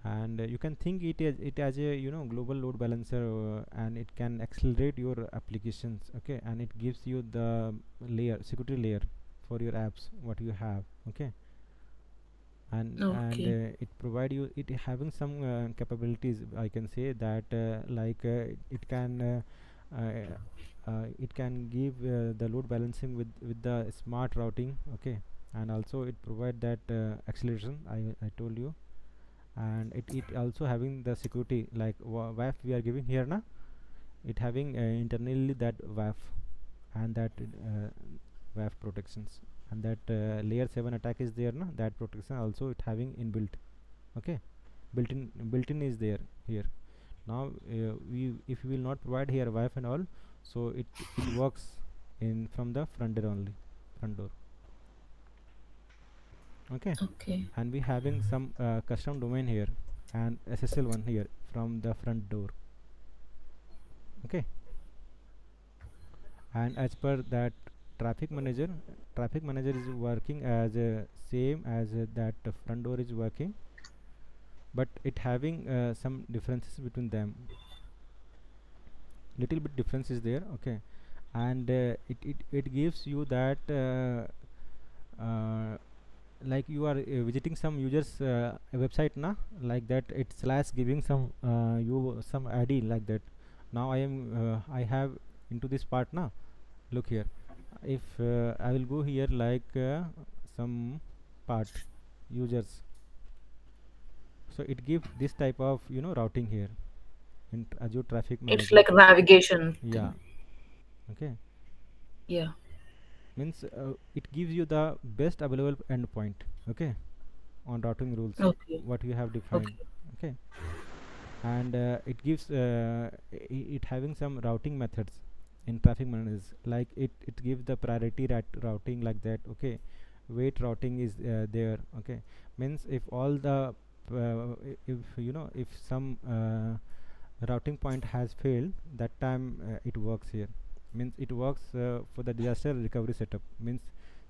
and you can think it as a, global load balancer, and it can accelerate your applications. Okay, and it gives you the security layer for your apps what you have. Okay, and Okay. it provide you it having some capabilities, I can say that, like it can give the load balancing with the smart routing. Okay, and also it provide that acceleration I told you, and it also having the security, like WAF we are giving here na, it having internally that WAF, and that WAF protections, and that layer 7 attack is there na, that protection also it having inbuilt. Okay, built in is there here. Now we if we will not provide here WAF and all, so it works in from the front door. Okay, Okay. and we having some custom domain here and SSL one here from the front door. Okay, and as per that traffic manager is working as same as that front door is working, but it having some differences between them, little bit difference is there. Okay, and it gives you that like you are visiting some users website na, like that it slash giving some you some ID like that. Now I have into this part na, look here, if I will go here like some part users, so it gives this type of, routing here in Azure Traffic It's Manager. like a navigation Yeah. thing. Okay, Yeah. means it gives you the best available endpoint. Okay, on routing rules Okay. what you have defined. Okay. Okay, and it gives it having some routing methods in traffic managers, like it gives the priority routing like that. Okay, wait routing is there. Okay, means if all the if if some routing point has failed, that time it works here. Means it works for the disaster recovery setup. Means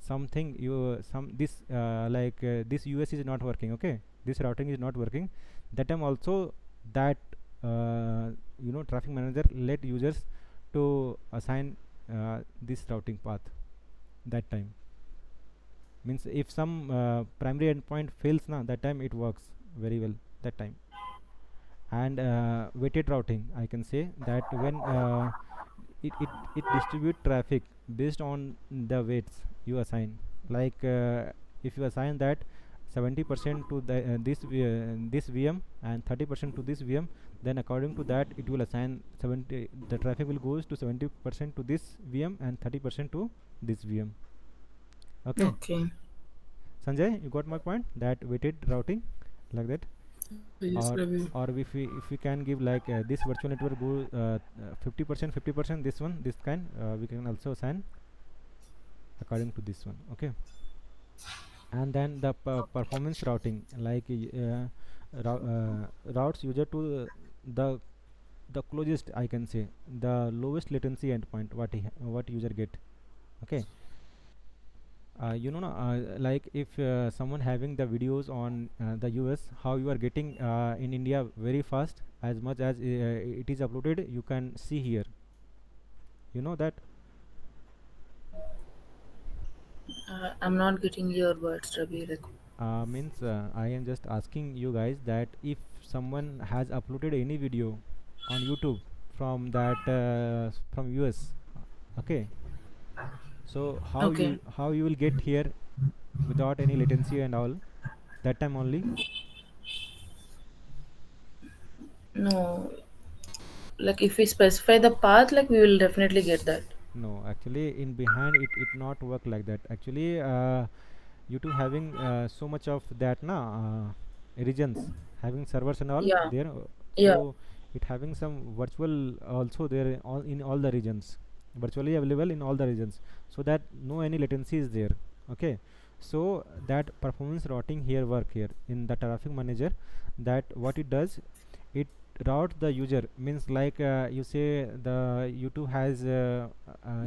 something you some this like this US is not working. Okay, this routing is not working, that time also that traffic manager let users to assign this routing path that time. Means if some primary endpoint fails na, that time it works very well that time. And weighted routing, I can say that when it distribute traffic based on the weights you assign, like if you assign that 70% to this VM and 30% to this VM, then according to that it will assign 70, the traffic will goes to 70% to this VM and 30% to this VM. Okay, Okay. Sanjay, you got my point, that weighted routing like that. Yes, or Ravi. or if we can give like this virtual network go 50%, 50%, this one this kind, we can also assign according to this one. Okay, and then the performance routing, like routes user to the the closest, I can say, the lowest latency endpoint what user get. Okay, like if someone having the videos on the US, how you are getting in India very fast, as much as it is uploaded, you can see here. You know that. I'm not getting your words, Ravi. Like, Means I am just asking you guys that if someone has uploaded any video on YouTube from that from US, okay, so okay, how you will get here without any latency and all, that time only. no, like if we specify the path, like we will definitely get that. No, actually in behind it not work like that. Actually YouTube having so much of that na regions, having servers and all Yeah, there, yeah. so it having some virtual also there in all the regions, virtually available in all the regions, so that no any latency is there. Okay, so that performance routing here work here in the traffic manager, that what it does, it route the user, means like you say the YouTube has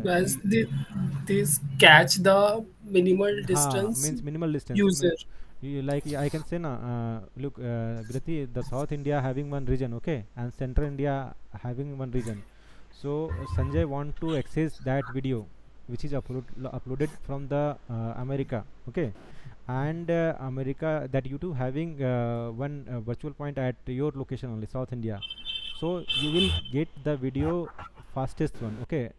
As this catch the minimal distance means minimal distance. user. You like I can say na, look Briti, the South India having one region, okay, and Central India having one region. So Sanjay want to access that video which is uploaded from the America, okay, and America, that YouTube having one virtual point at your location only, South India. So you will get the video fastest one, okay.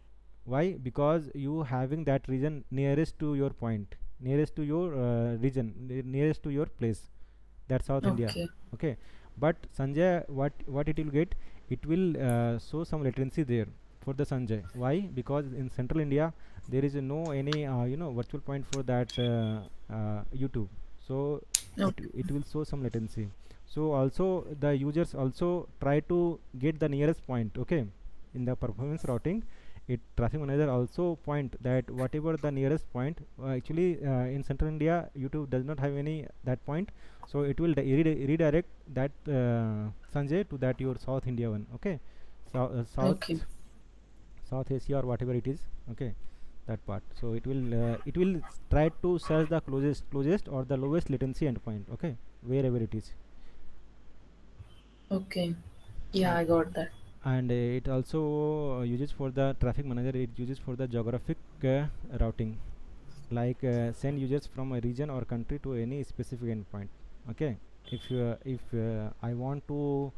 Why? Because you having that region nearest to your point, nearest to your region, nearest to your place, that's South India, Okay, okay. But Sanjay, what it will get, it will show some latency there for the Sanjay. Why? Because in Central India there is no any virtual point for that YouTube, so okay, it will show some latency. So also the users also try to get the nearest point, okay, in the performance routing. It traffic manager also point that whatever the nearest point, actually in Central India YouTube does not have any that point, so it will redirect that Sanjay to that your South India one, okay. So okay, South Asia or whatever it is, okay, that part. So it will try to search the closest or the lowest latency endpoint, okay, wherever it is. okay. Yeah, and I got that. and it also uses for the traffic manager, it uses for the geographic routing, like send users from a region or country to any specific endpoint, okay. If I want to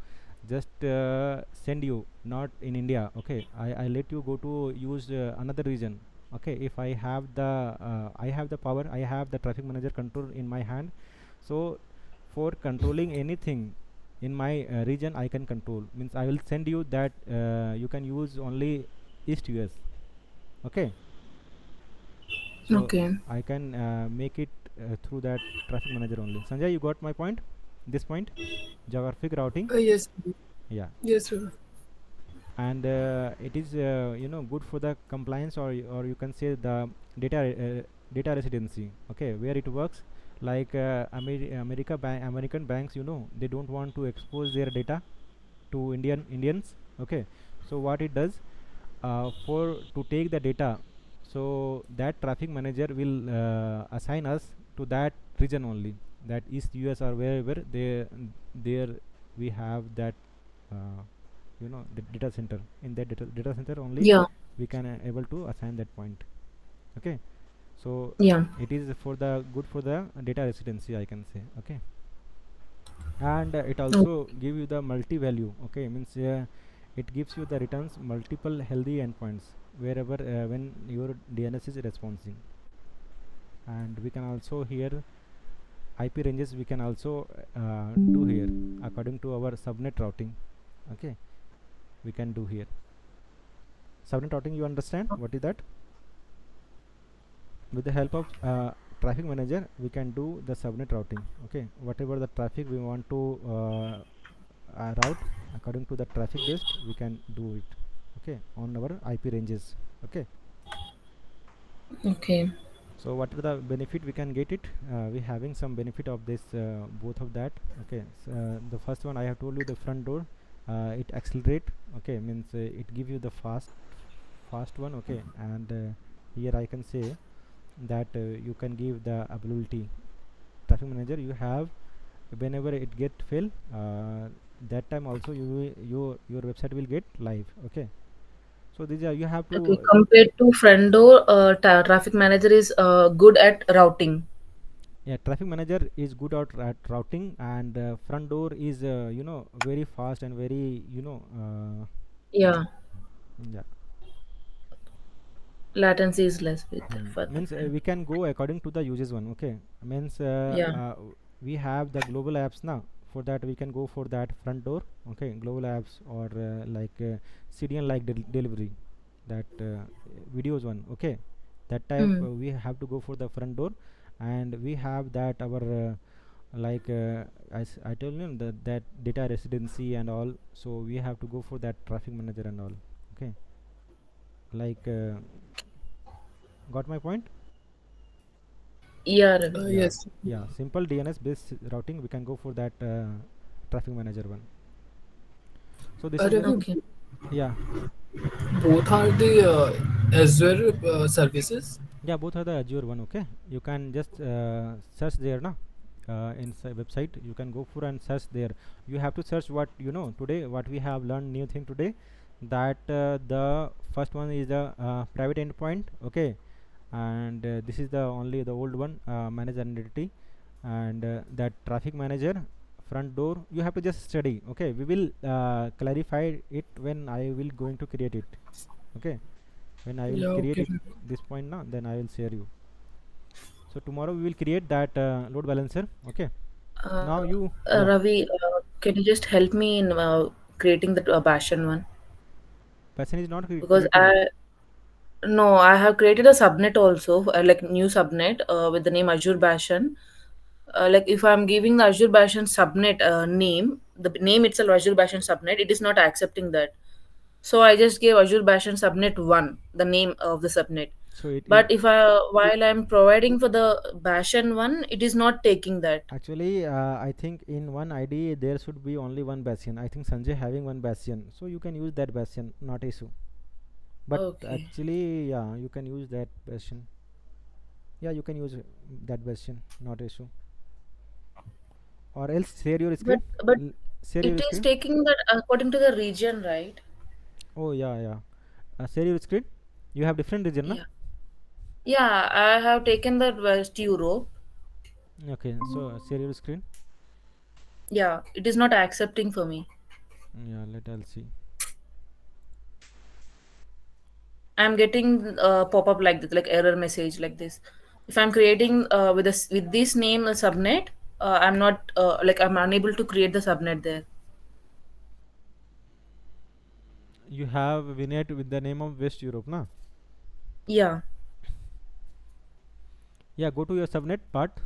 just send you not in India, okay, I let you go to use another region, okay. If I have the power, I have the traffic manager control in my hand, so for controlling anything in my region I can control, means I will send you that you can use only East US, okay. So Okay. I can make it through that traffic manager only. Sanjay, you got my point, this point, geographic routing. Yes. Yeah, Yes, sir. and it is good for the compliance, or you can say the data data residency, okay, where it works like American banks, they don't want to expose their data to Indians, okay. So what it does, for to take the data, so that traffic manager will assign us to that region only, that East US or wherever there we have that uh, the data center. In that data center only Yeah, we can able to assign that point, okay. So yeah, it is for the good for the data residency, I can say, okay. And it oh, also give you the multi value, okay, means it gives you the returns multiple healthy endpoints wherever when your DNS is responding. And we can also here IP ranges, we can also do here according to our subnet routing, okay. We can do here subnet routing, you understand what is that? With the help of traffic manager we can do the subnet routing, okay. Whatever the traffic we want to route according to the traffic based, we can do it, okay, on our IP ranges, okay. okay, So what are the benefit we can get it, we having some benefit of this both of that, okay. So, the first one I have told you, the front door, it accelerate, okay, means it give you the fast one, okay. And here I can say that you can give the ability. Traffic manager you have, whenever it get fail, that time also your website will get live. Okay, so these are you have Okay, to. compared to front door, traffic manager is good at routing. Yeah, traffic manager is good at routing, and front door is very fast and very Yeah, yeah. latency is less with for that. Means we can go according to the uses one. Okay, means Yeah. we have the global apps now. For that we can go for that front door. Okay, global apps or like CDN like delivery, that videos one. Okay, that type Hmm. we have to go for the front door, and we have that our like as I told you that data residency and all. So we have to go for that traffic manager and all. Okay, like got my point? Yeah, Ravi. Yeah, Yes. yeah. Simple DNS based routing, we can go for that traffic manager one. So this is a Ravi, Okay. yeah, both are the Azure services. yeah. Both are the Azure one. Okay, you can just search there, na. Inside website, you can go for and search there. You have to search what today. What we have learned new thing today, that the first one is the private endpoint. Okay, and this is the only the old one, manage identity, and that traffic manager front door you have to just study. Okay, we will clarify it when I will going to create it. Okay, when I will Yeah, create okay. it this point now, then I will share you. So tomorrow we will create that load balancer. Okay, Uh, now you, yeah. Ravi, can you just help me in creating the Bashan one? Person is not Because creating. I have created a subnet also, like new subnet with the name Azure Bashan. Like if I'm giving the Azure Bashan subnet name, the name itself Azure Bashan subnet, it is not accepting that. So I just gave Azure Bashan subnet one, the name of the subnet. So it But if I while I'm providing for the Bashan one, it is not taking that. actually I think in one ID there should be only one bastion. I think Sanjay having one bastion, so you can use that bastion, not issue. But Okay. actually yeah, you can use that bastion. Yeah, you can use that bastion, not issue. Or else share your But screen. but Share it your is screen. taking that according to the region, right? Oh yeah, yeah. Share your screen. You have different region, na? Yeah. Yeah, I have taken the West Europe. Okay, so share your screen. Yeah, it is not accepting for me. Yeah, let I'll see. I'm getting pop up like this, like error message like this. If I'm creating with this name a subnet, I'm not like I'm unable to create the subnet there. You have Vinet with the name of West Europe, na? Yeah, Yeah, go to your subnet part.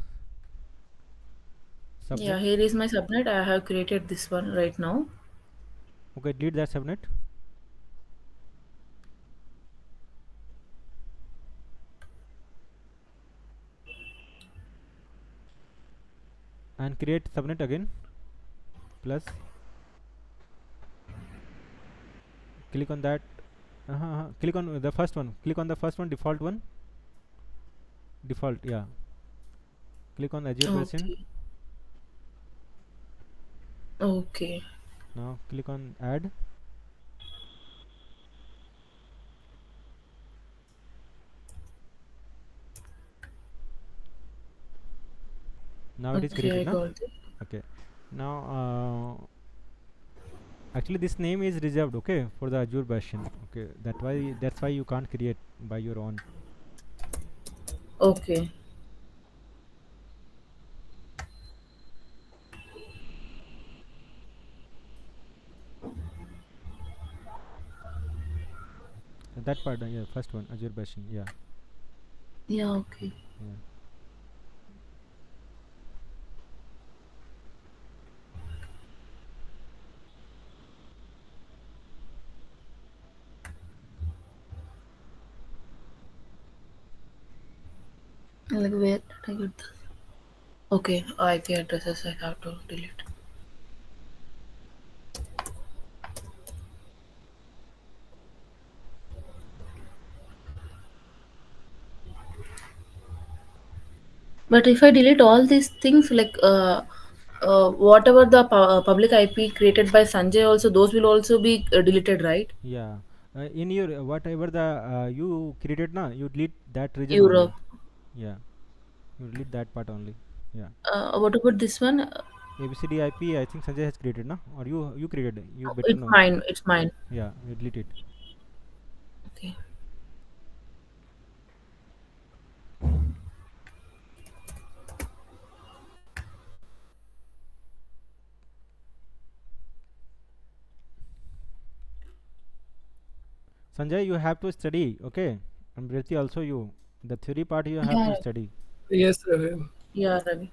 yeah. Subnet. Here is my subnet. I have created this one right now. Okay, delete that subnet and create subnet again. Plus, click on that. Click on the first one. Click on the first one, default one. Default, yeah. Click on Azure version. Okay. Okay. Now click on add. Now it is Okay. created, I na? got it. Okay. Now actually this name is reserved, okay, for the Azure version. Okay, that's why you can't create by your own. Okay. That part, yeah, first one, Azure version, yeah, Yeah. Okay. yeah. Like where did I get this? Okay. IP addresses I have to delete. But if I delete all these things, like whatever the public IP created by Sanjay, also those will also be deleted, right? Yeah, in your whatever the you created na, you delete that region only. Europe. Yeah, you delete that part only. Yeah, What about this one? ABCD IP I think Sanjay has created na, or you created. You better It's know. mine. It's mine. Yeah, you delete it. Okay. Sanjay, you have to study. Okay, and Briti also you. The theory part you have to Yeah. study. Yes, Ravi. Yeah, Ravi.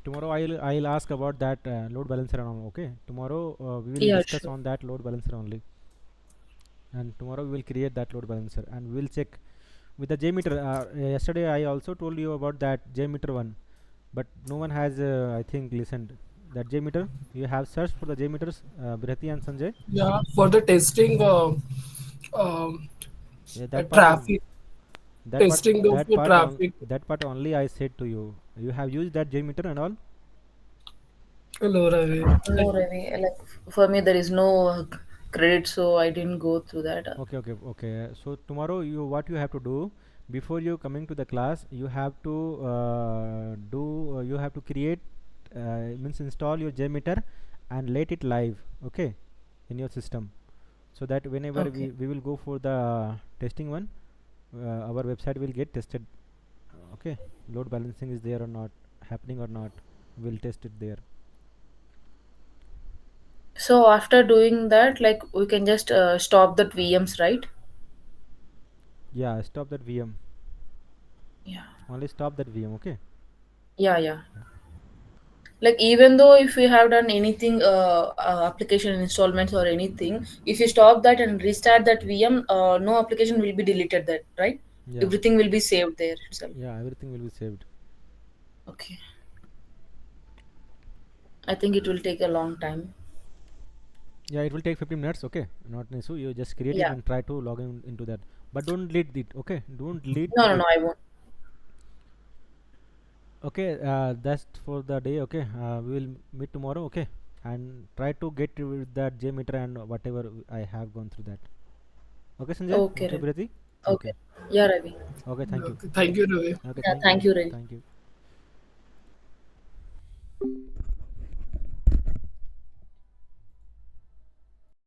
Tomorrow I'll ask about that load balancer and all. Okay, tomorrow we will Yeah, discuss sure. on that load balancer only, and tomorrow we will create that load balancer and we will check with the JMeter. Yesterday I also told you about that JMeter one, but no one has I think listened. That JMeter you have searched for the JMeters, Briti and Sanjay. Yeah, for the testing, um, Yeah, that part on traffic, that part testing of that the part on traffic. that part only I said to you. You have used that JMeter and all. Hello, Ravi. No, Ravi. Like for me, there is no credit, so I didn't go through that. Okay, okay, okay. So tomorrow, you what you have to do before you coming to the class, you have to you have to create means install your JMeter and let it live. Okay, in your system, so that whenever Okay. we will go for the testing one, our website will get tested. Okay, load balancing is there or not, happening or not, we'll test it there. So after doing that, like we can just stop that VMs, right? Yeah, stop that VM. Yeah. Only stop that VM. Okay. Yeah, yeah. Like even though if we have done anything, application installments or anything, if you stop that and restart that VM, no application will be deleted. That right? Yeah, Everything will be saved there itself. yeah, everything will be saved. Okay. I think it will take a long time. Yeah, it will take 15 minutes. Okay, not an issue. You just create it Yeah. and try to log in into that. But don't delete it. Okay, don't delete No, no, it. no. I won't. Okay, that's for the day. Okay, we will meet tomorrow. Okay, and try to get with that JMeter and whatever I have gone through that. Okay, Sanjay. Okay, Okay, Ravi. Brati. Okay. Okay. Yeah, Ravi. Okay. Thank you. Okay, thank you, Ravi. Okay. Yeah. Thank Thank you. you, Ravi. Thank you.